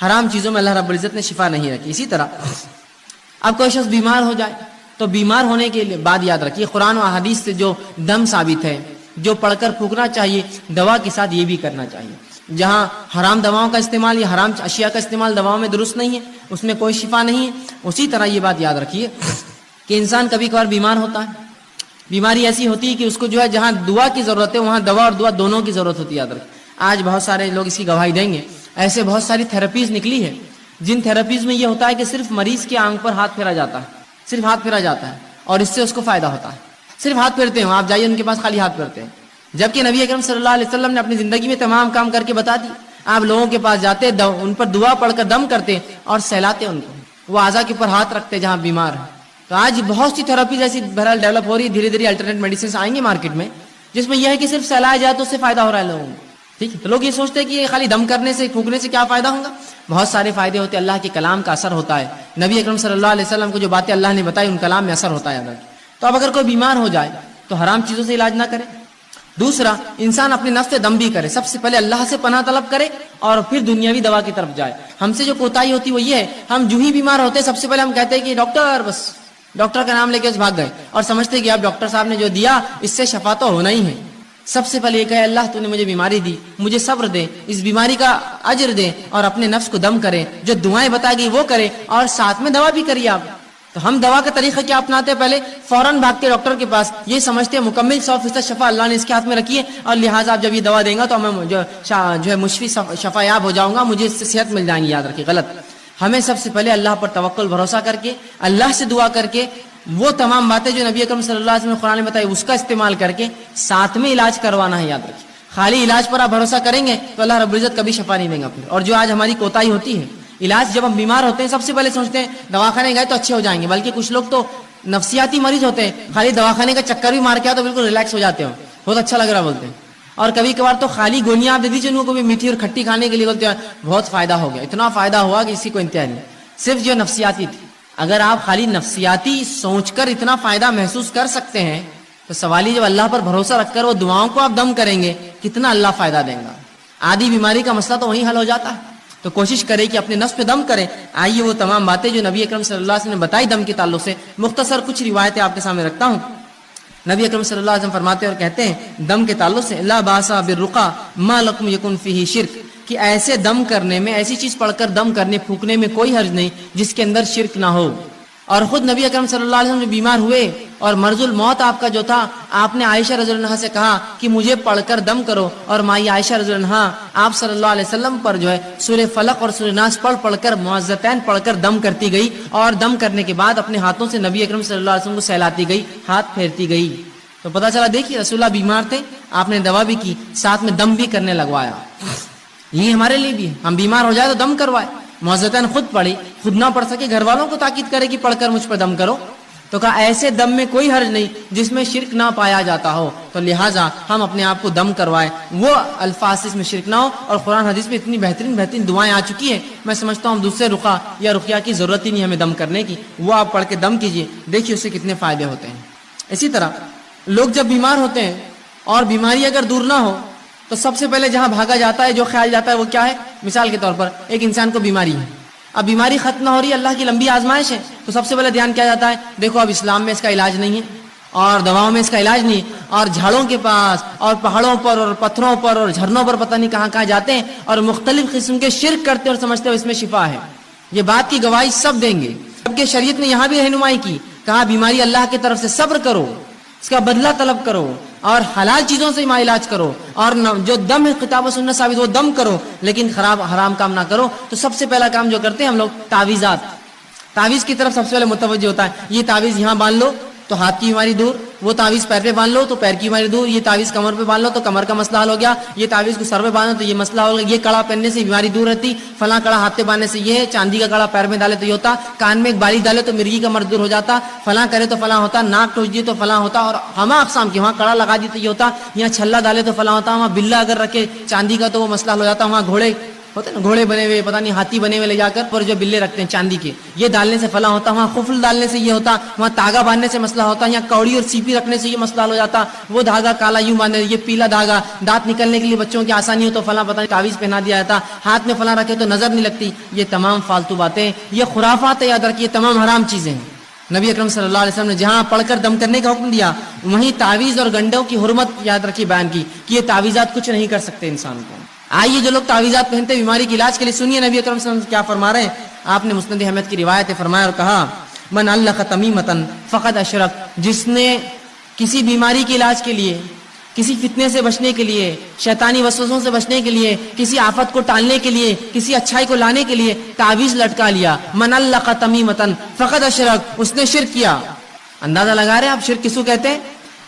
حرام چیزوں میں اللہ رب العزت نے شفا نہیں رکھی. اسی طرح اب کوئی شخص بیمار ہو جائے تو بیمار ہونے کے بعد یاد رکھیے قرآن و احادیث سے جو دم ثابت ہے جو پڑھ کر پھونکنا چاہیے، دوا کے ساتھ یہ بھی کرنا چاہیے. جہاں حرام دواؤں کا استعمال یا حرام اشیاء کا استعمال دواؤں میں درست نہیں ہے اس میں کوئی شفا نہیں ہے. اسی طرح یہ بات یاد رکھیے کہ انسان کبھی کبھار بیمار ہوتا ہے، بیماری ایسی ہوتی ہے کہ اس کو جو ہے جہاں دعا کی ضرورت ہے وہاں دوا اور دعا دونوں کی ضرورت ہوتی ہے. یاد رکھیں آج بہت سارے لوگ اس کی گواہی دیں گے، ایسے بہت ساری تھراپیز نکلی ہے جن تھراپیز میں یہ ہوتا ہے کہ صرف مریض کے آنکھ پر ہاتھ پھیرا جاتا ہے، صرف ہاتھ پھیرا جاتا ہے اور اس سے اس کو فائدہ ہوتا ہے. صرف ہاتھ پھیرتے ہیں، آپ جائیے ان کے پاس خالی ہاتھ پھیرتے ہیں، جبکہ نبی اکرم صلی اللہ علیہ وسلم نے اپنی زندگی میں تمام کام کر کے بتا دی. آپ لوگوں کے پاس جاتے ان پر دعا پڑھ کر دم کرتے اور سہلاتے ان کو، وہ اعضاء کے اوپر ہاتھ رکھتے جہاں بیمار ہے. تو آج بہت سی تھراپیز ایسی بہرحال ڈیولپ ہو رہی ہے، دھیرے دھیرے الٹرنیٹ میڈیسنس آئیں گے مارکیٹ میں جس میں یہ ہے کہ صرف سہلایا جائے تو اس سے فائدہ ہو رہا ہے لوگوں کو. ٹھیک ہے، تو لوگ یہ سوچتے ہیں کہ یہ خالی دم کرنے سے پھونکنے سے کیا فائدہ ہوگا. بہت سارے فائدے ہوتے ہیں، اللہ کے کلام کا اثر ہوتا ہے، نبی اکرم صلی اللہ علیہ وسلم کو جو باتیں اللہ نے بتائی ان کلام میں اثر ہوتا ہے. تو اب اگر کوئی بیمار ہو جائے تو حرام چیزوں سے علاج نہ کرے. دوسرا، انسان اپنے نفس سے دم بھی کرے، سب سے پہلے اللہ سے پناہ طلب کرے اور پھر دنیاوی دوا کی طرف جائے. ہم سے جو کوتاہی ہوتی وہ یہ ہے، ہم جو ہی بیمار ہوتے سب سے پہلے ہم کہتے ہیں کہ ڈاکٹر، بس ڈاکٹر کا نام لے کے بھاگ گئے اور سمجھتے کہ اب ڈاکٹر صاحب نے جو دیا اس سے شفا تو ہونا ہی ہے. سب سے پہلے یہ کہے اللہ تو نے مجھے بیماری دی، مجھے صبر دے، اس بیماری کا اجر دے، اور اپنے نفس کو دم کرے، جو دعائیں بتائی گئی وہ کرے اور ساتھ میں دوا بھی کریے آپ. تو ہم دوا کا طریقہ کیا اپناتے ہیں؟ پہلے فوراً بھاگتے ڈاکٹر کے پاس، یہ سمجھتے ہیں مکمل 100% شفا اللہ نے اس کے ہاتھ میں رکھی ہے اور لہٰذا آپ جب یہ دوا دیں گا تو میں جو ہے مشفی شفا یاب ہو جاؤں گا، مجھے اس سے صحت مل جائیں گی. یاد رکھیے غلط. ہمیں سب سے پہلے اللہ پر توکل بھروسہ کر کے، اللہ سے دعا کر کے، وہ تمام باتیں جو نبی اکرم صلی اللہ علیہ وسلم نے قرآن میں بتائی اس کا استعمال کر کے ساتھ میں علاج کروانا ہے. یاد رکھیے خالی علاج پر آپ بھروسہ کریں گے تو اللہ رب العزت کبھی شفا نہیں دیں گا. پھر اور جو آج ہماری کوتاہی ہوتی ہے، علاج جب ہم بیمار ہوتے ہیں سب سے پہلے سوچتے ہیں دواخانے گئے تو اچھے ہو جائیں گے، بلکہ کچھ لوگ تو نفسیاتی مریض ہوتے ہیں، خالی دواخانے کا چکر بھی مار کے آ تو بالکل ریلیکس ہو جاتے ہیں، بہت اچھا لگ رہا بولتے ہیں. اور کبھی کبھار تو خالی گولیاں آپ دے دیجیے ان کو بھی میٹھی اور کھٹی کھانے کے لیے، بولتے ہیں بہت فائدہ ہو گیا، اتنا فائدہ ہوا کہ اسی کو انتہا نہیں. صرف جو نفسیاتی تھی، اگر آپ خالی نفسیاتی سوچ کر اتنا فائدہ محسوس کر سکتے ہیں تو سوال ہی جب اللہ پر بھروسہ رکھ کر وہ دعاؤں کو آپ دم کریں گے کتنا اللہ فائدہ دیں گا. آدھی بیماری کا مسئلہ تو وہیں حل ہو جاتا ہے. تو کوشش کرے کہ اپنے نفس پہ دم کرے. آئیے وہ تمام باتیں جو نبی اکرم صلی اللہ علیہ وسلم نے بتائی دم کے تعلق سے، مختصر کچھ روایتیں آپ کے سامنے رکھتا ہوں. نبی اکرم صلی اللہ علیہ وسلم فرماتے اور کہتے ہیں دم کے تعلق سے، لا باسا بالرقا ما لکم یکن فیہ شرک، کہ ایسے دم کرنے میں، ایسی چیز پڑھ کر دم کرنے پھونکنے میں کوئی حرج نہیں جس کے اندر شرک نہ ہو. اور خود نبی اکرم صلی اللہ علیہ وسلم جو بیمار ہوئے اور مرض الموت آپ کا جو تھا، آپ نے عائشہ رضی اللہ عنہا سے کہا کہ مجھے پڑھ کر دم کرو، اور مائی عائشہ رضی اللہ عنہا آپ صلی اللہ علیہ وسلم پر جو ہے سورہ فلق اور سورہ ناس پڑھ کر معوذتین پڑھ کر دم کرتی گئی، اور دم کرنے کے بعد اپنے ہاتھوں سے نبی اکرم صلی اللہ علیہ وسلم کو سہلاتی گئی، ہاتھ پھیرتی گئی. تو پتہ چلا دیکھیے رسول اللہ بیمار تھے، آپ نے دوا بھی کی، ساتھ میں دم بھی کرنے لگوایا. یہ ہمارے لیے بھی ہے، ہم بیمار ہو جائے تو دم کروائے. معوذتین خود پڑھی، خود نہ پڑھ سکے گھر والوں کو تاکید کرے کہ پڑھ کر مجھ پر دم کرو. تو کہا ایسے دم میں کوئی حرج نہیں جس میں شرک نہ پایا جاتا ہو، تو لہٰذا ہم اپنے آپ کو دم کروائے، وہ الفاظ اس میں شرک نہ ہو. اور قرآن حدیث میں اتنی بہترین دعائیں آ چکی ہیں، میں سمجھتا ہوں دوسرے رقیہ یا رقیہ کی ضرورت ہی نہیں ہمیں دم کرنے کی. وہ آپ پڑھ کے دم کیجئے، دیکھیے اس سے کتنے فائدے ہوتے ہیں. اسی طرح لوگ جب بیمار ہوتے ہیں اور بیماری اگر دور نہ ہو تو سب سے پہلے جہاں بھاگا جاتا ہے، جو خیال جاتا ہے وہ کیا ہے؟ مثال کے طور پر ایک انسان کو بیماری ہے، اب بیماری ختم نہ ہو رہی ہے، اللہ کی لمبی آزمائش ہے، تو سب سے پہلے دھیان کیا جاتا ہے؟ دیکھو اب اسلام میں اس کا علاج نہیں ہے اور دواؤں میں اس کا علاج نہیں، اور جھاڑوں کے پاس اور پہاڑوں پر اور پتھروں پر اور جھرنوں پر پتہ نہیں کہاں کہاں جاتے ہیں اور مختلف قسم کے شرک کرتے اور سمجھتے ہو اس میں شفا ہے. یہ بات کی گواہی سب دیں گے، جبکہ شریعت نے یہاں بھی رہنمائی کی، کہا بیماری اللہ کی طرف سے، صبر کرو، اس کا بدلہ طلب کرو، اور حلال چیزوں سے علاج کرو، اور جو دم ہے کتاب و سنت ثابت وہ دم کرو، لیکن خراب حرام کام نہ کرو. تو سب سے پہلا کام جو کرتے ہیں ہم لوگ تعویذات، تعویذ کی طرف سب سے پہلے متوجہ ہوتا ہے. یہ تعویذ یہاں باندھ لو تو ہاتھ کی بیماری دور، وہ تعویذ پیر پہ باندھ لو تو پیر کی بیماری دور، یہ تعویذ کمر پہ باندھ لو تو کمر کا مسئلہ حل ہو گیا، یہ تعویذ کو سر پہ باندھو تو یہ مسئلہ ہو گیا، یہ کڑا پہننے سے بیماری دور رہتی، فلاں کڑا ہاتھ پہ باندھنے سے یہ، چاندی کا کڑا پیر میں ڈالے تو یہ ہوتا، کان میں ایک بالی ڈالے تو مرغی کا مرض دور ہو جاتا، فلاں کرے تو فلاں ہوتا، ناک ٹوچ دی تو فلاں ہوتا، اور ہما اقسام کی، وہاں کڑا لگا دی تو یہ ہوتا، یہاں چھلا ڈالے تو فلاں ہوتا، وہاں بلا اگر رکھے چاندی کا تو وہ مسئلہ حل ہو جاتا، وہاں گھوڑے ہوتے نا، گھوڑے بنے ہوئے پتہ نہیں ہاتھی بنے ہوئے لے جا کر پر جو بلے رکھتے ہیں چاندی کے، یہ ڈالنے سے فلاں ہوتا، وہاں خفل ڈالنے سے یہ ہوتا، وہاں تاگا باندھنے سے مسئلہ ہوتا، یہاں کوڑی اور سیپی رکھنے سے یہ مسئلہ حل ہو جاتا، وہ دھاگا کالا یوں باندھے، یہ پیلا دھاگا، دانت نکلنے کے لیے بچوں کی آسانی ہو تو فلاں پتہ نہیں تعویذ پہنا دیا جاتا، ہاتھ میں فلاں رکھے تو نظر نہیں لگتی. یہ تمام فالتو باتیں، یہ خرافات ہے، یاد رکھیے تمام حرام چیزیں ہیں. نبی اکرم صلی اللہ علیہ وسلم نے جہاں پڑھ کر دم کرنے کا حکم دیا وہیں تعویذ اور گنڈوں کی حرمت یاد رکھی بیان کی کہ یہ تعویذات کچھ نہیں کر سکتے انسان کو. آئیے جو لوگ تعویذات پہنتے بیماری کے علاج کے لیے، سنیے نبی اکرم صلی اللہ علیہ وسلم کیا فرما رہے ہیں. آپ نے مسند احمد کی روایت فرمایا اور کہا من علق تمیمۃ فقد اشرک، جس نے کسی بیماری کے علاج کے لیے، کسی فتنے سے بچنے کے لیے، شیطانی وسوسوں سے بچنے کے لیے، کسی آفت کو ٹالنے کے لیے، کسی اچھائی کو لانے کے لیے تعویذ لٹکا لیا، من علق تمیمۃ فقد اشرک، اس نے شرک کیا. اندازہ لگا رہے ہیں آپ شرک کسو کہتے ہیں؟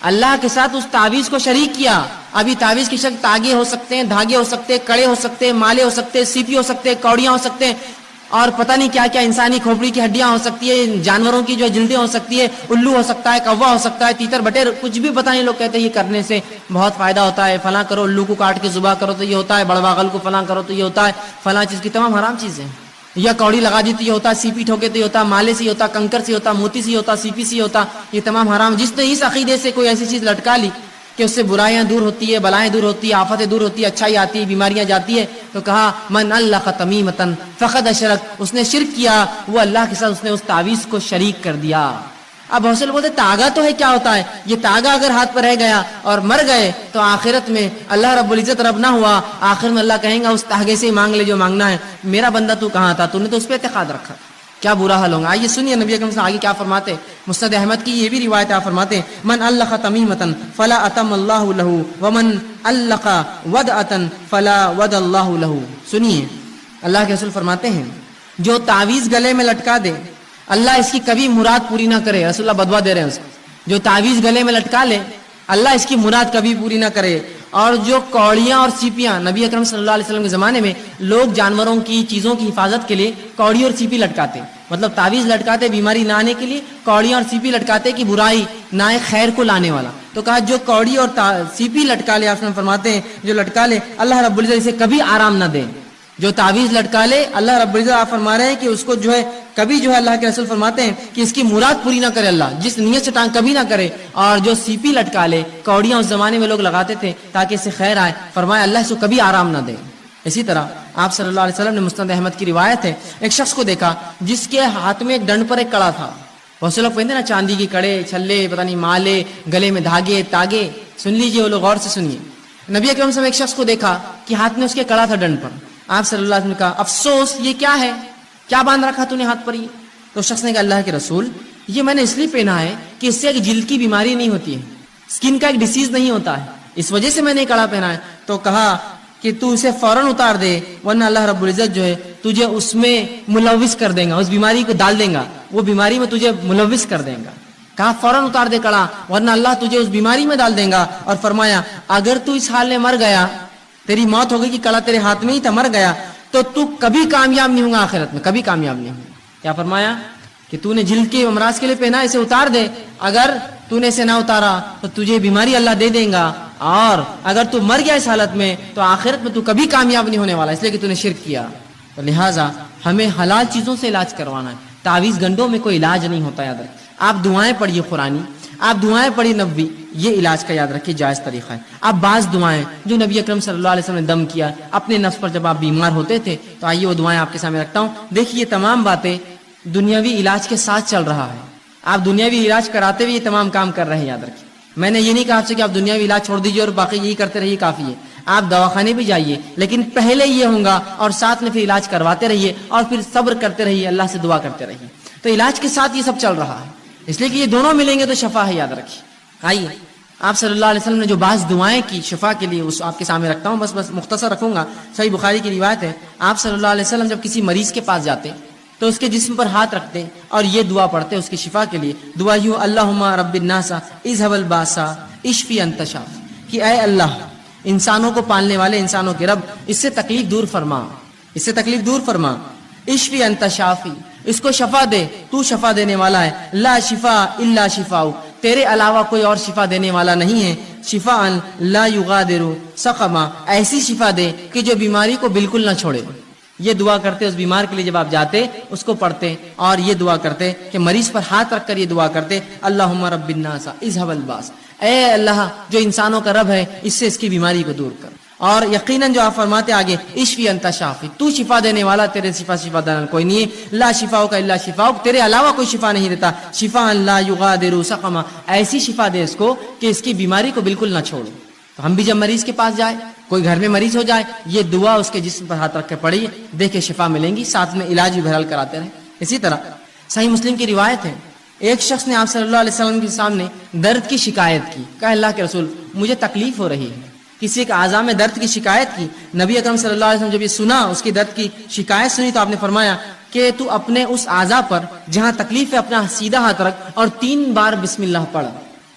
اللہ کے ساتھ اس تعویذ کو شریک کیا. ابھی تعویذ کی شکل تاگے ہو سکتے ہیں، دھاگے ہو سکتے ہیں، کڑے ہو سکتے ہیں، مالے ہو سکتے ہیں، سیپی ہو سکتے ہیں، کوڑیاں ہو سکتے ہیں، اور پتہ نہیں کیا کیا، انسانی کھوپڑی کی ہڈیاں ہو سکتی ہے، جانوروں کی جو جلدیں ہو سکتی ہے، الو ہو سکتا ہے، کوا ہو سکتا ہے، تیتر بٹیر، کچھ بھی پتہ نہیں. لوگ کہتے ہیں یہ کرنے سے بہت فائدہ ہوتا ہے، فلاں کرو، الو کو کاٹ کے ذبح کرو تو یہ ہوتا ہے، بڑواغل کو فلاں کرو تو یہ ہوتا ہے، فلاں چیز کی تمام حرام چیزیں. یا کوڑی لگا دی تو یہ ہوتا، سیپی ٹھوکے تو یہ ہوتا، مالے سے ہوتا، کنکر سے ہوتا، موتی سے ہوتا، سیپی سے ہوتا، یہ تمام حرام. جس نے اس عقیدے سے کوئی ایسی چیز لٹکا لی کہ اس سے برائیاں دور ہوتی ہے، بلائیں دور ہوتی ہے، آفتیں دور ہوتی ہے، اچھائی آتی ہے، بیماریاں جاتی ہے، تو کہا من علق تمیمۃ فقد اشرک، اس نے شرک کیا، وہ اللہ کے ساتھ اس نے اس تعویذ کو شریک کر دیا. اب بہت سے لوگ بولتے تاگا تو ہے، کیا ہوتا ہے یہ تاگا؟ اگر ہاتھ پر رہ گیا اور مر گئے تو آخرت میں اللہ رب العزت رب نہ ہوا، آخر میں اللہ کہیں گا اس تاگے سے ہی مانگ لے جو مانگنا ہے، میرا بندہ تو کہاں تھا، تو نے تو اس پہ اعتقاد رکھا، کیا برا حل ہوگا. آئیے سنیے نبی اکرم صلی اللہ علیہ وسلم آگے کیا فرماتے. مسند احمد کی یہ بھی روایت آپ فرماتے من علق تمیمۃ فلا اتم اللہ لہ ومن علق ودعۃ فلا ود اللہ لہ. سنیے اللہ کے رسول فرماتے ہیں جو تعویذ گلے میں لٹکا دے اللہ اس کی کبھی مراد پوری نہ کرے. رسول اللہ بدوا دے رہے ہیں اس کو، جو تعویذ گلے میں لٹکا لے اللہ اس کی مراد کبھی پوری نہ کرے. اور جو کوڑیاں اور سیپیاں، نبی اکرم صلی اللہ علیہ وسلم کے زمانے میں لوگ جانوروں کی چیزوں کی حفاظت کے لیے کوڑی اور سیپی لٹکاتے، مطلب تعویذ لٹکاتے بیماری نہ آنے کے لیے، کوڑیاں اور سیپی لٹکاتے کہ برائی نہ آئے، خیر کو لانے والا. تو کہا جو کوڑی اور سیپی لٹکا لے، آپ فرماتے ہیں جو لٹکا لے اللہ رب العزت اسے کبھی آرام نہ دے. جو تعویذ لٹکا لے اللہ رب العزت آپ فرما رہے ہیں کہ اس کو جو ہے کبھی جو ہے اللہ کے رسول فرماتے ہیں کہ اس کی مراد پوری نہ کرے اللہ، جس نیت سے ٹانگ کبھی نہ کرے. اور جو سیپی لٹکا لے، کوڑیاں اس زمانے میں لوگ لگاتے تھے تاکہ اس سے خیر آئے، فرمایا اللہ اس کو کبھی آرام نہ دے. اسی طرح آپ صلی اللہ علیہ وسلم نے مسند احمد کی روایت ہے ایک شخص کو دیکھا جس کے ہاتھ میں ایک ڈنڈ پر ایک کڑا تھا. بہت سے لوگ کہتے ہیں نا چاندی کے کڑے چھلے پتہ نہیں مالے، گلے میں دھاگے تاگے. سن لیجئے وہ لوگ غور سے سنیے. نبی اکرم صلی اللہ علیہ وسلم ایک شخص کو دیکھا کہ ہاتھ میں اس کے کڑا تھا ڈنڈ پر. آپ صلی اللہ علیہ وسلم نے کہا افسوس یہ کیا ہے، کیا باندھ رکھا تو نے ہاتھ پر؟ یہ تو شخص نے کہا اللہ کے رسول یہ میں نے اس لیے پہنا ہے کہ اس سے ایک جلد کی بیماری نہیں ہوتی ہے، اسکن کا ایک ڈیزیز نہیں ہوتا ہے، اس وجہ سے میں نے کڑا پہنا ہے. تو کہا کہ تو اسے فوراً اتار دے ورنہ اللہ رب العزت جو ہے تجھے اس میں ملوث کر دے گا، اس بیماری کو ڈال دے گا، وہ بیماری میں تجھے ملوث کر دے گا. کہا فوراً اتار دے کڑا ورنہ اللہ تجھے اس بیماری میں ڈال دے گا. اور فرمایا اگر تو اس حال میں مر گیا، تیری موت ہو گئی کہ کڑا تیرے ہاتھ میں ہی تھا، مر گیا تو کبھی کامیاب نہیں ہوگا، آخرت میں کبھی کامیاب نہیں ہوگا. کیا فرمایا کہ تو نے جلد کے امراض کے لیے پہنا، اسے اتار دے، اگر تو نے اسے نہ اتارا تو تجھے بیماری اللہ دے دے گا، اور اگر تو مر گیا اس حالت میں تو آخرت میں تو کبھی کامیاب نہیں ہونے والا، اس لیے کہ تو نے شرک کیا. تو لہٰذا ہمیں حلال چیزوں سے علاج کروانا ہے، تعویذ گنڈوں میں کوئی علاج نہیں ہوتا. یاد رکھیں آپ دعائیں پڑھیے قرآنی، آپ دعائیں پڑھیے نبوی، یہ علاج کا یاد رکھیے جائز طریقہ ہے. آپ بعض دعائیں جو نبی اکرم صلی اللہ علیہ وسلم نے دم کیا اپنے نفس پر جب آپ بیمار ہوتے تھے، تو آئیے وہ دعائیں آپ کے سامنے رکھتا ہوں. دیکھیے تمام باتیں دنیاوی علاج کے ساتھ چل رہا ہے، آپ دنیاوی علاج کراتے ہوئے یہ تمام کام کر رہے ہیں. یاد رکھیے میں نے یہ نہیں کہا آپ سے کہ آپ دنیاوی علاج چھوڑ دیجیے اور باقی یہی کرتے رہیے کافی ہے. آپ دواخانے بھی جائیے لیکن پہلے یہ ہوگا اور ساتھ میں پھر علاج کرواتے رہیے اور پھر صبر کرتے رہیے، اللہ سے دعا کرتے رہیے. تو علاج کے ساتھ یہ سب چل رہا ہے، اس لیے کہ یہ دونوں ملیں گے تو شفا ہے. یاد رکھیے. آئیے آپ صلی اللہ علیہ وسلم نے جو بعض دعائیں کی شفا کے لیے، اس آپ کے سامنے رکھتا ہوں، بس مختصر رکھوں گا. صحیح بخاری کی روایت ہے، آپ صلی اللہ علیہ وسلم جب کسی مریض کے پاس جاتے تو اس کے جسم پر ہاتھ رکھتے اور یہ دعا پڑھتے اس کی شفا کے لیے. دعا یوں: اللہم رب الناس اذهب الباس اشفی انت شافی، کہ اے اللہ انسانوں کو پالنے والے، انسانوں کے رب، اس سے تکلیف دور فرما، اس سے تکلیف دور فرما. اشفی انت شافی، اس کو شفا دے، تو شفا دینے والا ہے. لا شفا الا شفاؤ، تیرے علاوہ کوئی اور شفا دینے والا نہیں ہے. شفاء لا یغادر سقما، ایسی شفا دے کہ جو بیماری کو بالکل نہ چھوڑے. یہ دعا کرتے اس بیمار کے لیے، جب آپ جاتے اس کو پڑھتے اور یہ دعا کرتے کہ مریض پر ہاتھ رکھ کر یہ دعا کرتے: اللہم رب الناس اذهب الباس، اے اللہ جو انسانوں کا رب ہے، اس سے اس کی بیماری کو دور کر. اور یقیناً جو آپ فرماتے آگے: اشفی انت شافی، تو شفا دینے والا، تیرے شفا دینے کوئی نہیں ہے. لا شفاؤک الا شفاؤک، تیرے علاوہ کوئی شفا نہیں دیتا. شفاء لا یغادر سقما، ایسی شفا دے اس کو کہ اس کی بیماری کو بالکل نہ چھوڑے. تو ہم بھی جب مریض کے پاس جائے، کوئی گھر میں مریض ہو جائے، یہ دعا اس کے جسم پر ہاتھ رکھ کے پڑھیے، دیکھے شفا ملیں گی، ساتھ میں علاج بھی بہرحال کراتے رہیں. اسی طرح صحیح مسلم کی روایت ہے، ایک شخص نے آپ صلی اللہ علیہ وسلم کے سامنے درد کی شکایت کی. کہا: اللہ کے رسول، مجھے تکلیف ہو رہی ہے. کسی ایک اعضاء میں درد کی شکایت کی. نبی اکرم صلی اللہ علیہ وسلم جب یہ سنا، اس کی درد کی شکایت سنی، تو آپ نے فرمایا کہ تو اپنے اس اعضاء پر جہاں تکلیف ہے اپنا سیدھا ہاتھ رکھ اور 3 بار بسم اللہ پڑھ.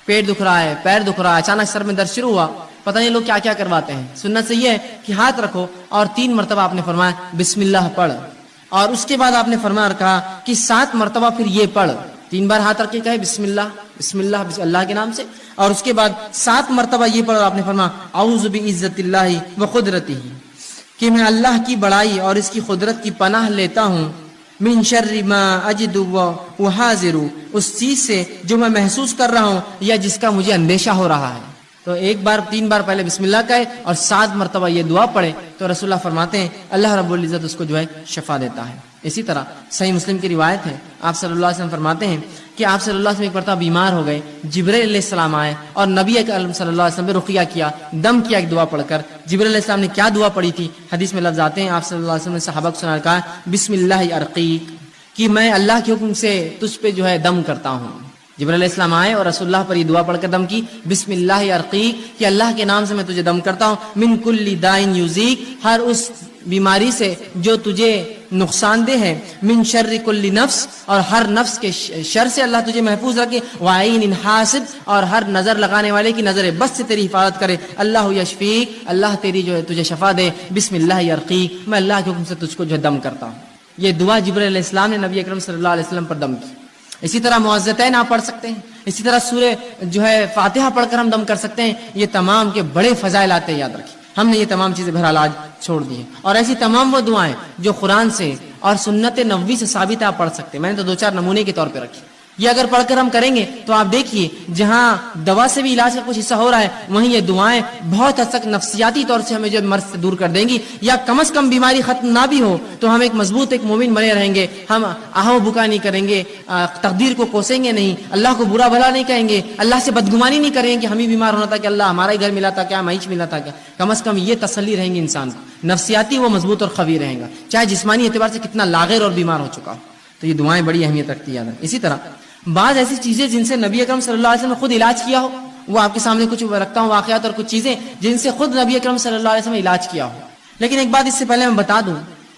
پیٹ دکھ رہا ہے، پیر دکھ رہا ہے، اچانک سر میں درد شروع ہوا، پتہ نہیں لوگ کیا کیا کرواتے ہیں. سنت سے یہ ہے کہ ہاتھ رکھو اور 3 مرتبہ آپ نے فرمایا بسم اللہ پڑھ. اور اس کے بعد آپ نے فرمایا اور کہا کہ 7 مرتبہ پھر یہ پڑھ. 3 بار ہاتھ رکھ کے کہے بسم اللہ بسم اللہ بسم اللہ کے نام سے، اور اس کے بعد 7 مرتبہ یہ پڑھ. اور آپ نے فرمایا اعوذ بعزت اللہ و قدرتہ، کہ میں اللہ کی بڑائی اور اس کی قدرت کی پناہ لیتا ہوں. من شر ما اجد و حاضر، اس چیز سے جو میں محسوس کر رہا ہوں یا جس کا مجھے اندیشہ ہو رہا ہے. تو 3 بار پہلے بسم اللہ کہے اور 7 مرتبہ یہ دعا پڑھے تو رسول اللہ فرماتے ہیں اللہ رب العزت اس کو جو ہے شفا دیتا ہے. اسی طرح صحیح مسلم کی روایت ہے، آپ صلی اللہ علیہ وسلم فرماتے ہیں کہ آپ صلی اللہ علیہ وسلم ایک مرتبہ بیمار ہو گئے. جبرائیل علیہ السلام آئے اور نبی اکرم صلی اللہ علیہ وسلم پہ رقیہ کیا، دم کیا ایک دعا پڑھ کر. جبرائیل علیہ السلام نے کیا دعا پڑھی تھی؟ حدیث میں لفظ آتے ہیں، آپ صلی اللہ علیہ وسلم نے صحابہ کو سنا، کہا بسم اللہ ارقیک، کہ میں اللہ کے حکم سے تجھ پہ جو ہے دم کرتا ہوں. جبرائیل علیہ السلام آئے اور رسول اللہ پر یہ دعا پڑھ کر دم کی، بسم اللہ ارقیک، کہ اللہ کے نام سے میں تجھے دم کرتا ہوں. من کل دائن یوزیک، ہر اس بیماری سے جو تجھے نقصان دہ ہے. من شر کل نفس، اور ہر نفس کے شر سے اللہ تجھے محفوظ رکھے. وعین حاسد، اور ہر نظر لگانے والے کی نظر بس سے تیری حفاظت کرے. اللہ یشفیک، اللہ تیری جو ہے تجھے شفا دے. بسم اللہ ارقیک، میں اللہ کے حکم سے تجھ کو جو ہے دم کرتا ہوں. یہ دعا جبرائیل علیہ السلام نے نبی اکرم صلی اللہ علیہ وسلم پر دم کی. اسی طرح معوذتین آپ پڑھ سکتے ہیں، اسی طرح سورہ جو ہے فاتحہ پڑھ کر ہم دم کر سکتے ہیں. یہ تمام کے بڑے فضائل آتے ہیں، یاد رکھیں. ہم نے یہ تمام چیزیں بہرحال آج چھوڑ دی ہیں. اور ایسی تمام وہ دعائیں جو قرآن سے اور سنت نبوی سے ثابت ہے آپ پڑھ سکتے ہیں. میں نے تو 2-4 نمونے کے طور پہ رکھی. یہ اگر پڑھ کر ہم کریں گے تو آپ دیکھیے جہاں دوا سے بھی علاج کا کچھ حصہ ہو رہا ہے، وہیں یہ دعائیں بہت حد تک نفسیاتی طور سے ہمیں جو مرض سے دور کر دیں گی، یا کم از کم بیماری ختم نہ بھی ہو تو ہم ایک مضبوط ایک مومن بنے رہیں گے. ہم آہو بکا نہیں کریں گے، تقدیر کو کوسیں گے نہیں، اللہ کو برا بھلا نہیں کہیں گے، اللہ سے بدگمانی نہیں کریں گے کہ ہم ہی بیمار ہونا تھا کہ اللہ ہمارا ہی گھر ملا تھا کیا، مہیچ ملا تھا کیا. کم از کم یہ تسلی رہیں گی انسان کو، نفسیاتی وہ مضبوط اور قوی رہیں گا، چاہے جسمانی اعتبار سے کتنا لاغر اور بیمار ہو چکا ہو. تو یہ دعائیں بڑی اہمیت رکھتی ہیں. اسی طرح بعض ایسی چیزیں جن سے نبی اکرم صلی اللہ علیہ وسلم نے خود علاج کیا ہو، وہ آپ کے سامنے کچھ رکھتا ہوں واقعات اور کچھ چیزیں جن سے خود نبی اکرم صلی اللہ علیہ وسلم نے علاج کیا ہو. لیکن ایک بات اس سے پہلے میں بتا دوں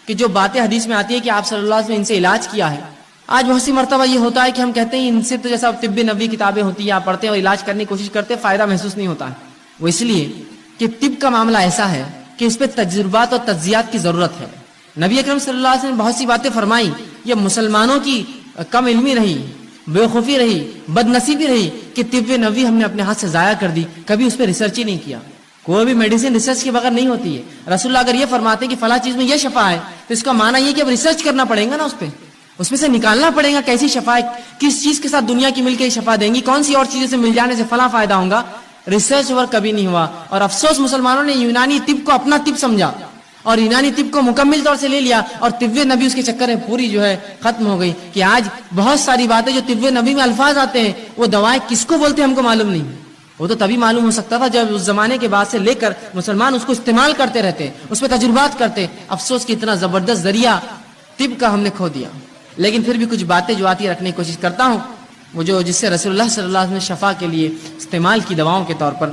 کہ جو باتیں حدیث میں آتی ہے کہ آپ صلی اللہ علیہ وسلم نے ان سے علاج کیا ہے، آج بہت سی مرتبہ یہ ہوتا ہے کہ ہم کہتے ہیں ان سے تو جیسا طب نبوی کتابیں ہوتی ہیں آپ پڑھتے ہیں اور علاج کرنے کی کوشش کرتے ہیں، فائدہ محسوس نہیں ہوتا ہے. وہ اس لیے کہ طب کا معاملہ ایسا ہے کہ اس پہ تجربات اور تجزیات کی ضرورت ہے. نبی اکرم صلی اللہ علیہ وسلم نے بہت سی باتیں فرمائی، یہ مسلمانوں کی کم علمی رہی، بے خوفی رہی، بد نصیبی رہی کہ طب نبوی ہم نے اپنے ہاتھ سے ضائع کر دی، کبھی اس پہ ریسرچ ہی نہیں کیا. کوئی بھی میڈیسن ریسرچ کے بغیر نہیں ہوتی ہے. رسول اللہ اگر یہ فرماتے ہیں کہ فلاں چیز میں یہ شفا ہے تو اس کا معنی یہ کہ اب ریسرچ کرنا پڑے گا نا، اس میں سے نکالنا پڑے گا کیسی شفا ہے، کس چیز کے ساتھ دنیا کی مل کے شفا دیں گی، کون سی اور چیزوں سے مل جانے سے فلاں فائدہ ہوگا. ریسرچ ورک کبھی نہیں ہوا. اور افسوس مسلمانوں نے یونانی طب کو اپنا طب سمجھا اور یونانی طب کو مکمل طور سے لے لیا اور طب نبی اس کے چکر میں پوری جو ہے ختم ہو گئی کہ آج بہت ساری باتیں جو طب نبی میں الفاظ آتے ہیں وہ دوائیں کس کو بولتے ہیں ہم کو معلوم نہیں. وہ تو تبھی معلوم ہو سکتا تھا جب اس زمانے کے بعد سے لے کر مسلمان اس کو استعمال کرتے رہتے، اس پہ تجربات کرتے. افسوس کہ اتنا زبردست ذریعہ طب کا ہم نے کھو دیا. لیکن پھر بھی کچھ باتیں جو آتی رکھنے کی کوشش کرتا ہوں. وہ جو جس سے رسول اللہ صلی اللہ علیہ وسلم نے شفا کے لیے استعمال کی دواؤں کے طور پر،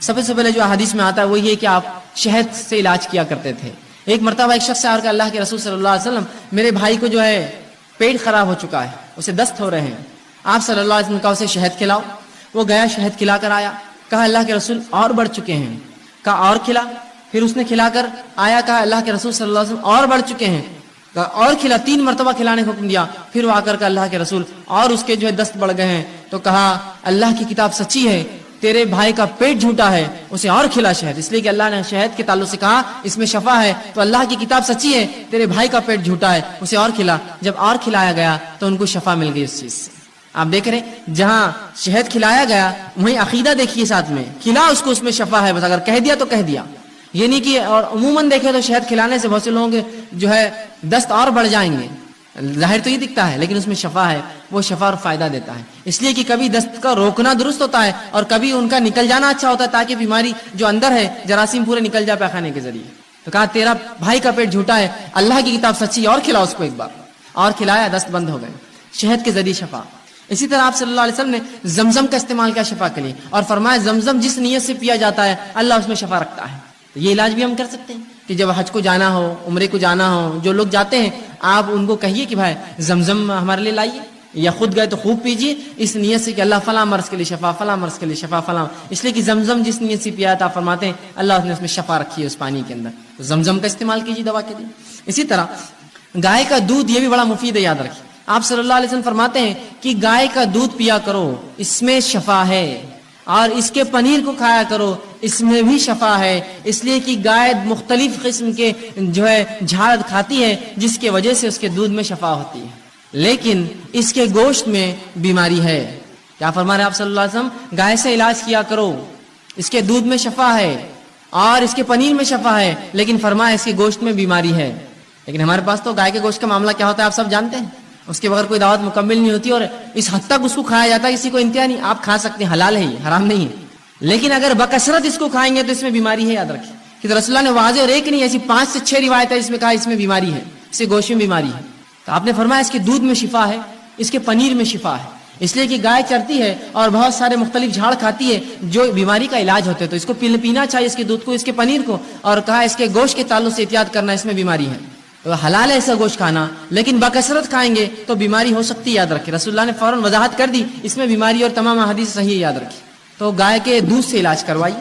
سب سے پہلے جو حدیث میں آتا ہے وہ یہ کہ آپ شہد سے علاج کیا کرتے تھے۔ ایک مرتبہ ایک شخص سے اور کہ اللہ کے رسول صلی اللہ علیہ وسلم میرے بھائی کو جو ہے پیٹ خراب ہو چکا ہے، اسے دست ہو رہے ہیں، آپ صلی اللہ علیہ وسلم نے کہا اسے شہد کھلاؤ۔ وہ گیا شہد کھلا کر آیا، کہا اللہ کے رسول اور بڑھ چکے ہیں، کہا اور کھلا، پھر اس نے کھلا کر آیا، کہا اللہ کے رسول صلی اللہ علیہ وسلم اور بڑھ چکے ہیں، کہا اور کھلا، 3 مرتبہ کھلانے کا حکم دیا۔ پھر وہ آ کر کہا اللہ کے رسول اور اس کے جو ہے دست بڑھ گئے ہیں، تو کہا اللہ کی کتاب سچی ہے، تیرے بھائی کا پیٹ جھوٹا ہے، اسے اور کھلا شہد، اس لیے کہ اللہ نے شہد کے تعلق سے کہا اس میں شفا ہے، تو اللہ کی کتاب سچی ہے، تیرے بھائی کا پیٹ جھوٹا ہے، اسے اور کھلا۔ جب اور کھلایا گیا تو ان کو شفا مل گئی اس چیز سے۔ آپ دیکھ رہے ہیں جہاں شہد کھلایا گیا وہیں عقیدہ دیکھیے ساتھ میں، کھلا اس کو، اس میں شفا ہے، بس اگر کہہ دیا تو کہہ دیا، یہ نہیں کہ اور عموماً دیکھے تو شہد کھلانے سے بہت سے لوگوں کے جو ہے دست اور بڑھ جائیں گے، ظاہر تو یہ دکھتا ہے لیکن اس میں شفا ہے، وہ شفا اور فائدہ دیتا ہے، اس لیے کہ کبھی دست کا روکنا درست ہوتا ہے اور کبھی ان کا نکل جانا اچھا ہوتا ہے تاکہ بیماری جو اندر ہے جراثیم پورے نکل جائے پیخانے کے ذریعے۔ تو کہا تیرا بھائی کا پیٹ جھوٹا ہے، اللہ کی کتاب سچی، اور کھلاؤ اس کو ایک بار، اور کھلایا، دست بند ہو گئے، شہد کے ذریعے شفا۔ اسی طرح آپ صلی اللہ علیہ وسلم نے زمزم کا استعمال کیا شفا کے لیے، اور فرمایا زمزم جس نیت سے پیا جاتا ہے اللہ اس میں شفا رکھتا ہے۔ تو یہ علاج بھی ہم کر سکتے ہیں کہ جب حج کو جانا ہو، عمرے کو جانا ہو، جو لوگ جاتے ہیں آپ ان کو کہیے کہ بھائی زمزم ہمارے لیے لائیے، یا خود گئے تو خوب پیجیے اس نیت سے کہ اللہ فلاں مرض کے لیے شفا، فلاں مرض کے لیے شفا، فلاں، اس لیے کہ زمزم جس نیت سے پیا تھا فرماتے ہیں اللہ نے اس میں شفا رکھی ہے اس پانی کے اندر، تو زمزم کا استعمال کیجیے دوا کے لیے۔ اسی طرح گائے کا دودھ یہ بھی بڑا مفید ہے، یاد رکھیے آپ صلی اللہ علیہ وسلم فرماتے ہیں کہ گائے کا دودھ پیا کرو اس میں شفا ہے، اور اس کے پنیر کو کھایا کرو اس میں بھی شفا ہے، اس لیے کہ گائے مختلف قسم کے جو ہے جھاڑ کھاتی ہے جس کی وجہ سے اس کے دودھ میں شفا ہوتی ہے، لیکن اس کے گوشت میں بیماری ہے۔ کیا فرما رہے آپ صلی اللہ علیہ وسلم؟ گائے سے علاج کیا کرو، اس کے دودھ میں شفا ہے اور اس کے پنیر میں شفا ہے، لیکن فرمایا اس کے گوشت میں بیماری ہے۔ لیکن ہمارے پاس تو گائے کے گوشت کا معاملہ کیا ہوتا ہے آپ سب جانتے ہیں، اس کے بغیر کوئی دعوت مکمل نہیں ہوتی، اور اس حد تک اس کو کھایا جاتا ہے کسی کو انتہا نہیں۔ آپ کھا سکتے ہیں، حلال ہے، حرام نہیں ہے، لیکن اگر بکثرت اس کو کھائیں گے تو اس میں بیماری ہے، یاد رکھیں کہ رسول اللہ نے واضح اور ایک نہیں ایسی 5 سے 6 روایت ہے اس میں کہا اس میں بیماری ہے، اس سے گوشت میں بیماری ہے۔ تو آپ نے فرمایا اس کے دودھ میں شفا ہے، اس کے پنیر میں شفا ہے، اس لیے کہ گائے چرتی ہے اور بہت سارے مختلف جھاڑ کھاتی ہے جو بیماری کا علاج ہوتے ہیں، تو اس کو پینا چاہیے، اس کے دودھ کو، اس کے پنیر کو، اور کہا اس کے گوشت کے تعلق سے احتیاط کرنا، اس میں بیماری ہے۔ تو حلال ہے ایسا گوشت کھانا، لیکن بکثرت کھائیں گے تو بیماری ہو سکتی ہے، یاد رکھیں رسول اللہ نے فوراً وضاحت کر دی اس میں بیماری، اور تمام حدیث صحیح ہے، یاد رکھیں۔ تو گائے کے دودھ سے علاج کروائیے،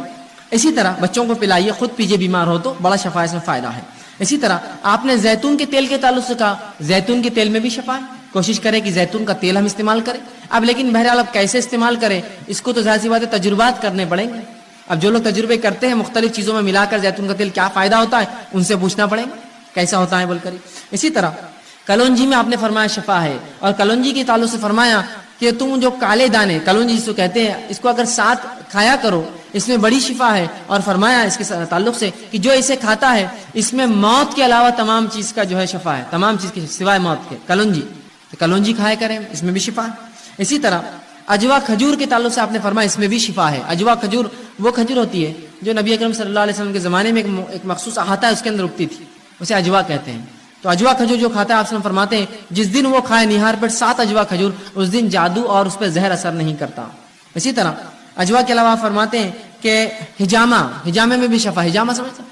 اسی طرح بچوں کو پلائیے، خود پیجیے بیمار ہو تو، بڑا شفا اس میں فائدہ ہے۔ اسی طرح آپ نے زیتون کے تیل کے تعلق سے کہا، زیتون کے تیل میں بھی شفا ہے، کوشش کریں کہ زیتون کا تیل ہم استعمال کریں۔ اب لیکن بہرحال اب کیسے استعمال کریں اس کو تو ظاہر سی بات ہے تجربات کرنے پڑیں گے۔ اب جو لوگ تجربے کرتے ہیں مختلف چیزوں میں ملا کر زیتون کا تیل کیا فائدہ ہوتا ہے ان سے پوچھنا پڑے گا کیسا ہوتا ہے بول کر۔ اسی طرح کلونجی میں آپ نے فرمایا شفا ہے، اور کلونجی کے تعلق سے فرمایا کہ تم جو کالے دانے کلونجی جس کو کہتے ہیں اس کو اگر ساتھ کھایا کرو اس میں بڑی شفا ہے، اور فرمایا اس کے تعلق سے کہ جو اسے کھاتا ہے اس میں موت کے علاوہ تمام چیز کا جو ہے شفا ہے، تمام چیز کی سوائے موت کے، کلونجی، تو کلونجی کھایا کریں اس میں بھی شفا ہے۔ اسی طرح اجوا کھجور کے تعلق سے آپ نے فرمایا اس میں بھی شفا ہے۔ اجوا کھجور وہ کھجور ہوتی ہے جو نبی اکرم صلی اللہ علیہ وسلم کے زمانے میں ایک مخصوص احاطہ ہے اس کے اندر اگتی تھی، اسے اجوا کہتے ہیں۔ تو اجوا کھجور جو کھاتا ہے آپ سے فرماتے ہیں جس دن وہ کھائے نہار پر 7 اجوا کھجور، اس دن جادو اور اس پہ زہر اثر نہیں کرتا۔ اسی طرح اجوا کے علاوہ فرماتے ہیں کہ ہجامے میں بھی شفا، ہجامہ سمجھتے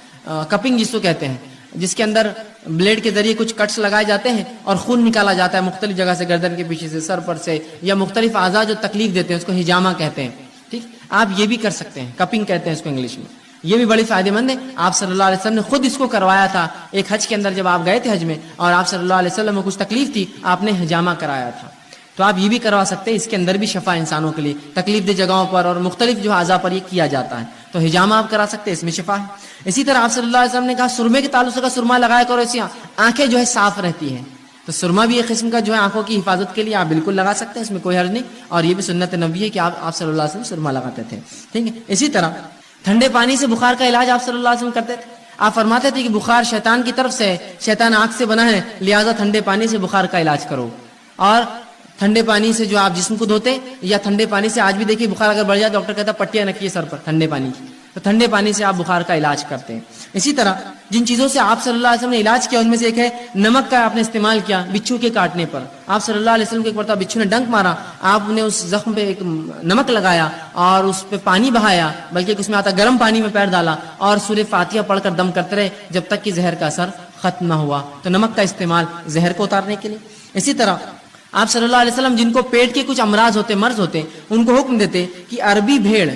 کپنگ جس کو کہتے ہیں، جس کے اندر بلیڈ کے ذریعے کچھ کٹس لگائے جاتے ہیں اور خون نکالا جاتا ہے مختلف جگہ سے، گردن کے پیچھے سے، سر پر سے، یا مختلف اعضاء جو تکلیف دیتے ہیں اس کو ہجامہ کہتے ہیں۔ ٹھیک، آپ یہ بھی کر سکتے ہیں، کپنگ کہتے ہیں اس کو انگلش میں، یہ بھی بڑی فائدہ مند ہے۔ آپ صلی اللہ علیہ وسلم نے خود اس کو کروایا تھا ایک حج کے اندر، جب آپ گئے تھے حج میں اور آپ صلی اللہ علیہ وسلم کو کچھ تکلیف تھی آپ نے ہجامہ کرایا تھا، تو آپ یہ بھی کروا سکتے ہیں، اس کے اندر بھی شفا انسانوں کے لیے تکلیف دہ جگہوں پر اور مختلف جو اعضاء پر یہ کیا جاتا ہے، تو ہجامہ آپ کرا سکتے ہیں، اس میں شفا ہے۔ اسی طرح آپ صلی اللہ علیہ وسلم نے کہا سرمے کے تعلق سے کا سرما لگایا کرو، اس سے آنکھیں جو ہے صاف رہتی ہیں، تو سرما بھی ایک قسم کا جو ہے آنکھوں کی حفاظت کے لیے آپ بالکل لگا سکتے ہیں، اس میں کوئی حرج نہیں، اور یہ بھی سنت نبوی ہے کہ آپ صلی اللہ علیہ وسلم سرما لگاتے تھے۔ ٹھیک ہے، اسی طرح ٹھنڈے پانی سے بخار کا علاج آپ صلی اللہ علیہ وسلم کرتے تھے۔ آپ فرماتے تھے کہ بخار شیطان کی طرف سے، شیطان آنکھ سے بنا ہے، لہذا ٹھنڈے پانی سے بخار کا علاج کرو، اور ٹھنڈے پانی سے جو آپ جسم کو دھوتے، یا ٹھنڈے پانی سے آج بھی دیکھیے بخار اگر بڑھ جائے ڈاکٹر کہتا ہے پٹیاں رکھیے سر پر ٹھنڈے پانی کی، تو ٹھنڈے پانی سے آپ بخار کا علاج کرتے ہیں. اسی طرح جن چیزوں سے آپ صلی اللہ علیہ وسلم نے علاج کیا ان میں سے ایک ہے نمک کا آپ نے استعمال کیا بچھو کے کاٹنے پر. آپ صلی اللہ علیہ وسلم کو ایک مرتبہ بچھو نے ڈنک مارا, آپ نے اس زخم پہ ایک نمک لگایا اور اس پہ پانی بہایا, بلکہ اس میں آتا گرم پانی میں پیر ڈالا اور سورہ فاتحہ پڑھ کر دم کرتے رہے جب تک کہ زہر کا اثر ختم نہ ہوا. تو نمک کا استعمال زہر کو اتارنے کے لیے. اسی طرح آپ صلی اللہ علیہ وسلم جن کو پیٹ کے کچھ امراض ہوتے مرض ہوتے ان کو حکم دیتے کہ عربی بھیڑ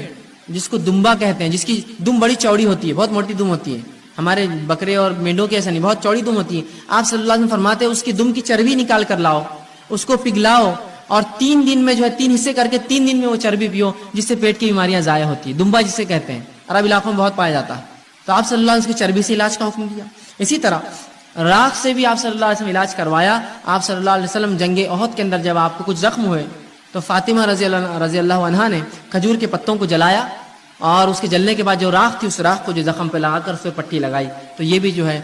جس کو دمبا کہتے ہیں, جس کی دم بڑی چوڑی ہوتی ہے, بہت موٹی دم ہوتی ہے, ہمارے بکرے اور مینڈوں کے ایسا نہیں, بہت چوڑی دم ہوتی ہے, آپ صلی اللہ علیہ وسلم فرماتے ہیں اس کی دم کی چربی نکال کر لاؤ, اس کو پگھلاؤ اور 3 دن میں جو ہے 3 حصے کر کے 3 دن میں وہ چربی پیو, جس سے پیٹ کی بیماریاں ضائع ہوتی ہیں. دمبا جسے کہتے ہیں عرب علاقوں میں بہت پایا جاتا ہے. تو آپ صلی اللہ علیہ وسلم کی چربی سے علاج کا حکم دیا. اسی طرح راکھ سے بھی آپ صلی اللہ علیہ وسلم علاج کروایا. آپ صلی اللہ علیہ وسلم جنگ احد کے اندر جب آپ کو کچھ زخم ہوئے تو فاطمہ رضی اللہ عنہا نے کھجور کے پتوں کو جلایا اور اس کے جلنے کے بعد جو راکھ تھی اس راکھ کو جو زخم پہ لگا کر اس پہ پٹی لگائی. تو یہ بھی جو ہے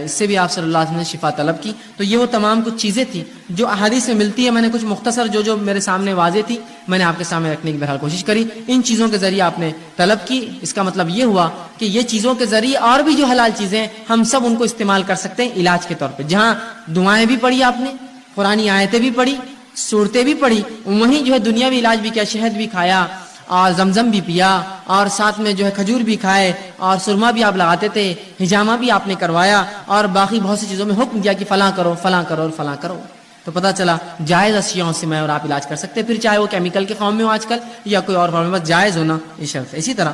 اس سے بھی آپ صلی اللہ علیہ وسلم نے شفا طلب کی. تو یہ وہ تمام کچھ چیزیں تھیں جو احادیث میں ملتی ہے. میں نے کچھ مختصر جو میرے سامنے واضح تھی میں نے آپ کے سامنے رکھنے کی بہرحال کوشش کری. ان چیزوں کے ذریعے آپ نے طلب کی. اس کا مطلب یہ ہوا کہ یہ چیزوں کے ذریعے اور بھی جو حلال چیزیں ہیں ہم سب ان کو استعمال کر سکتے ہیں علاج کے طور پہ. جہاں دعائیں بھی پڑھی آپ نے, قرآنی آیتیں بھی پڑھی, صورتیں بھی پڑھی, وہیں جو ہے دنیاوی علاج بھی کیا, شہد بھی کھایا اور زمزم بھی پیا اور ساتھ میں جو ہے کھجور بھی کھائے اور سرما بھی آپ لگاتے تھے, حجامہ بھی آپ نے کروایا اور باقی بہت سی چیزوں میں حکم دیا کہ فلاں کرو فلاں کرو اور فلاں کرو. تو پتہ چلا جائز اشیاءوں سے میں اور آپ علاج کر سکتے ہیں, پھر چاہے وہ کیمیکل کے فارم میں ہو آج کل یا کوئی اور فارم میں, بس جائز ہونا یہ شرط ہے. اسی طرح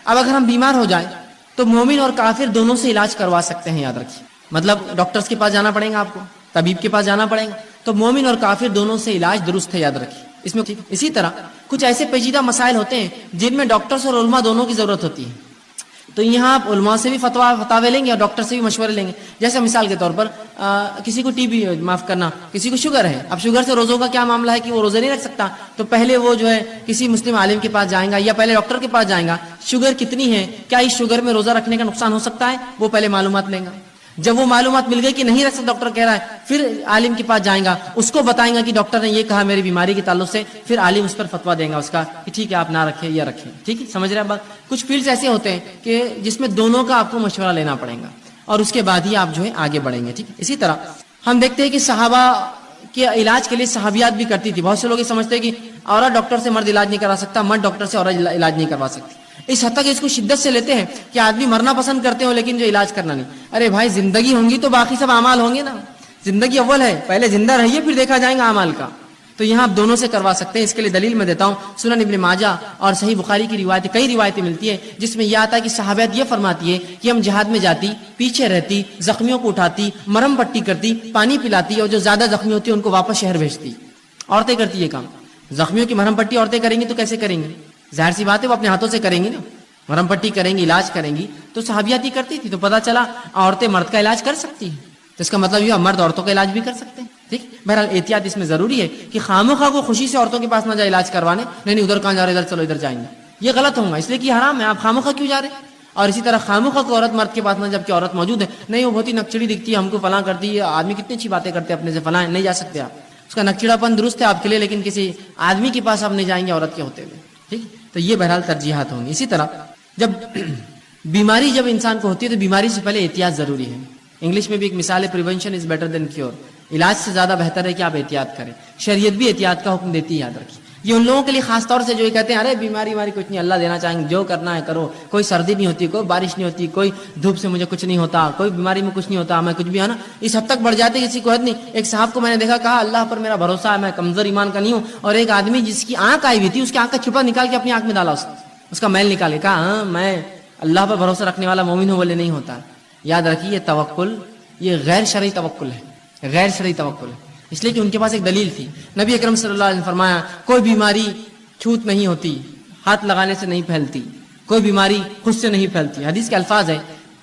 اب اگر ہم بیمار ہو جائیں تو مومن اور کافر دونوں سے علاج کروا سکتے ہیں. یاد رکھیے, مطلب ڈاکٹرز کے پاس جانا پڑے گا, آپ کو طبیب کے پاس جانا پڑے گا. تو مومن اور کافر دونوں سے علاج درست ہے, یاد رکھیے اس میں. اسی طرح کچھ ایسے پیچیدہ مسائل ہوتے ہیں جن میں ڈاکٹرز اور علماء دونوں کی ضرورت ہوتی ہے. تو یہاں آپ علماء سے بھی فتوے لیں گے اور ڈاکٹر سے بھی مشورے لیں گے. جیسے مثال کے طور پر کسی کو ٹی بی, معاف کرنا, کسی کو شوگر ہے. اب شوگر سے روزوں کا کیا معاملہ ہے کہ وہ روزے نہیں رکھ سکتا, تو پہلے وہ جو ہے کسی مسلم عالم کے پاس جائیں گا یا پہلے ڈاکٹر کے پاس جائیں گا. شوگر کتنی ہے, کیا اس شوگر میں روزہ رکھنے کا نقصان ہو سکتا ہے, وہ پہلے معلومات لیں گا. جب وہ معلومات مل گئی کہ نہیں رکھ سکتا, ڈاکٹر کہہ رہا ہے, پھر عالم کے پاس جائیں گا, اس کو بتائیں گا کہ ڈاکٹر نے یہ کہا میری بیماری کے تعلق سے, پھر عالم اس پر فتویٰ دیں گا اس کا کہ ٹھیک ہے آپ نہ رکھیں یا رکھیں. ٹھیک ہے, سمجھ رہے ہیں بات. کچھ فیلڈز ایسے ہوتے ہیں کہ جس میں دونوں کا آپ کو مشورہ لینا پڑے گا اور اس کے بعد ہی آپ جو ہے آگے بڑھیں گے. ٹھیک ہے. اسی طرح ہم دیکھتے ہیں کہ صحابہ کے علاج کے لیے صحابیات بھی کرتی تھی. بہت سے لوگ یہ سمجھتے ہیں کہ عورت ڈاکٹر سے مرد علاج نہیں کروا سکتا, مرد ڈاکٹر سے عورت علاج نہیں کروا سکتی. اس حد تک اس کو شدت سے لیتے ہیں کہ آدمی مرنا پسند کرتے ہو لیکن جو علاج کرنا نہیں. ارے بھائی, زندگی ہوں گی تو باقی سب اعمال ہوں گے نا. زندگی اول ہے, پہلے زندہ رہیے پھر دیکھا جائے گا اعمال کا. تو یہاں آپ دونوں سے کروا سکتے ہیں. اس کے لیے دلیل میں دیتا ہوں, سنن ابن ماجہ اور صحیح بخاری کی روایت, کئی روایتیں ملتی ہیں جس میں یہ آتا ہے کہ صحابیات یہ فرماتی ہے کہ ہم جہاد میں جاتی, پیچھے رہتی, زخمیوں کو اٹھاتی, مرہم پٹی کرتی, پانی پلاتی اور جو زیادہ زخمی ہوتی ہے ان کو واپس شہر بھیجتی. عورتیں کرتی یہ کام. زخمیوں کی مرہم پٹی عورتیں کریں گی تو کیسے کریں گی, ظاہر سی بات ہے وہ اپنے ہاتھوں سے کریں گی نا, مرہم پٹی کریں گی, علاج کریں گی. تو صحابیات ہی کرتی تھی. تو پتہ چلا عورتیں مرد کا علاج کر سکتی ہیں, تو اس کا مطلب یہ مرد عورتوں کا علاج بھی کر سکتے ہیں. ٹھیک. بہرحال احتیاط اس میں ضروری ہے کہ خواہ کو خوشی سے عورتوں کے پاس نہ جائے علاج کروانے, نہیں ادھر کہاں جا رہے, ادھر چلو ادھر جائیں گے, یہ غلط ہوگا, اس لیے کہ حرام ہے. آپ خواہ کیوں جا رہے ہیں. اور اسی طرح خواہ کو عورت مرد کے پاس نہ, جبکہ عورت موجود ہے, نہیں وہ بہت ہی نکچڑی دکھتی ہے, ہم کو فلاں کرتی ہے, آدمی کتنی اچھی باتیں کرتے ہیں اپنے سے, فلاں نہیں جا سکتے آپ. اس کا نکچڑا پن درست ہے آپ کے لیے, لیکن کسی آدمی کے پاس آپ نہیں جائیں گے عورت کے ہوتے ہوئے. ٹھیک. تو یہ بہرحال ترجیحات ہوں گی. اسی طرح جب بیماری جب انسان کو ہوتی ہے تو بیماری سے پہلے احتیاط ضروری ہے. انگلش میں بھی ایک مثال ہے, prevention is better than cure. علاج سے زیادہ بہتر ہے کہ آپ احتیاط کریں. شریعت بھی احتیاط کا حکم دیتی ہے, یاد رکھیے. یہ ان لوگوں کے لیے خاص طور سے جو یہ کہتے ہیں ارے بیماری کچھ نہیں, اللہ دینا چاہیں گے, جو کرنا ہے کرو, کوئی سردی نہیں ہوتی, کوئی بارش نہیں ہوتی, کوئی دھوپ سے مجھے کچھ نہیں ہوتا, کوئی بیماری میں کچھ نہیں ہوتا, میں کچھ بھی ہے نا, اس حد تک بڑھ جاتے کسی کو حد نہیں. ایک صاحب کو میں نے دیکھا, کہا اللہ پر میرا بھروسہ ہے, میں کمزور ایمان کا نہیں ہوں, اور ایک آدمی جس کی آنکھ آئی ہوئی تھی اس کی آنکھ کا چھپا نکال کے اپنی آنکھ میں ڈالا, اس کا میل نکال کے, کہا ہاں میں اللہ پر بھروسہ رکھنے والا مومن ہوں, بولے نہیں ہوتا. یاد رکھیے یہ توکل, یہ غیر شرعی توکل ہے, غیر شرعی توکل ہے. اس لیے کہ ان کے پاس ایک دلیل تھی. نبی اکرم صلی اللہ علیہ وسلم فرمایا کوئی بیماری چھوت نہیں ہوتی, ہاتھ لگانے سے نہیں پھیلتی, کوئی بیماری خود سے نہیں پھیلتی. حدیث کے الفاظ ہے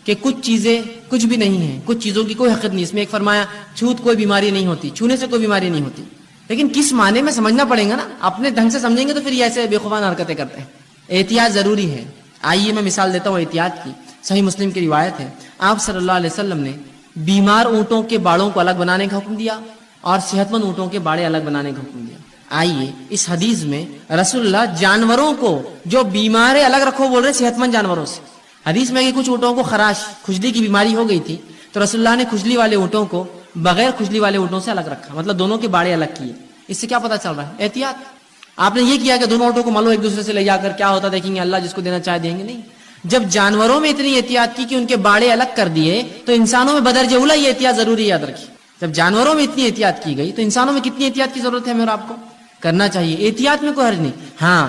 کہ کچھ چیزیں کچھ بھی نہیں ہیں, کچھ چیزوں کی کوئی حقیقت نہیں. اس میں ایک فرمایا چھوت کوئی بیماری نہیں ہوتی, چھونے سے کوئی بیماری نہیں ہوتی. لیکن کس معنی میں سمجھنا پڑے گا نا, اپنے ڈھنگ سے سمجھیں گے تو پھر یہ ایسے بے خوفانہ حرکتیں کرتے ہیں. احتیاط ضروری ہے. آئیے میں مثال دیتا ہوں احتیاط کی. صحیح مسلم کی روایت ہے, آپ صلی اللہ علیہ وسلم نے بیمار اونٹوں کے باڑوں کو الگ بنانے کا حکم دیا اور صحت مند اونٹوں کے باڑے الگ بنانے کا حکم دیا. آئیے اس حدیث میں رسول اللہ جانوروں کو جو بیمار ہے الگ رکھو بول رہے صحت مند جانوروں سے. حدیث میں کہ کچھ اونٹوں کو خراش کھجلی کی بیماری ہو گئی تھی تو رسول اللہ نے کھجلی والے اونٹوں کو بغیر کھجلی والے اونٹوں سے الگ رکھا, مطلب دونوں کے باڑے الگ کیے. اس سے کیا پتا چل رہا ہے؟ احتیاط. آپ نے یہ کیا کہ دونوں اونٹوں کو ملو ایک دوسرے سے لے جا کر, کیا ہوتا دیکھیں گے, اللہ جس کو دینا چاہے دیں گے. نہیں, جب جانوروں میں اتنی احتیاط کی کہ ان کے باڑے الگ کر دیے تو انسانوں میں بدرجہ اولا یہ احتیاط ضروری یاد رکھیے. جب جانوروں میں اتنی احتیاط کی گئی تو انسانوں میں کتنی احتیاط کی ضرورت ہے ہمیں اور آپ کو کرنا چاہیے. احتیاط میں کوئی حرج نہیں. ہاں,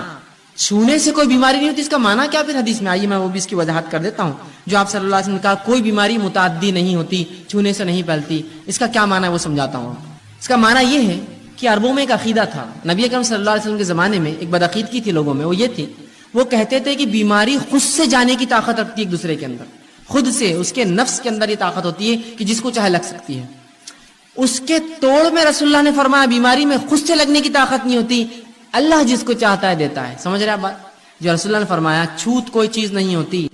چھونے سے کوئی بیماری نہیں ہوتی, اس کا معنی کیا پھر حدیث میں آئیے میں وہ بھی اس کی وضاحت کر دیتا ہوں. جو آپ صلی اللہ علیہ وسلم نے کہا کوئی بیماری متعدی نہیں ہوتی, چھونے سے نہیں پھیلتی, اس کا کیا معنی ہے وہ سمجھاتا ہوں. اس کا معنی یہ ہے کہ عربوں میں ایک عقیدہ تھا, نبی اکرم صلی اللہ علیہ وسلم کے زمانے میں ایک بدعقیدگی تھی لوگوں میں. وہ یہ تھی, وہ کہتے تھے کہ بیماری خود سے جانے کی طاقت رکھتی ہے ایک دوسرے کے اندر, خود سے اس کے نفس کے اندر یہ طاقت ہوتی ہے کہ جس کو چاہے لگ سکتی ہے. اس کے توڑ میں رسول اللہ نے فرمایا بیماری میں خود سے لگنے کی طاقت نہیں ہوتی, اللہ جس کو چاہتا ہے دیتا ہے. سمجھ رہے آپ بات؟ جو رسول اللہ نے فرمایا چھوت کوئی چیز نہیں ہوتی.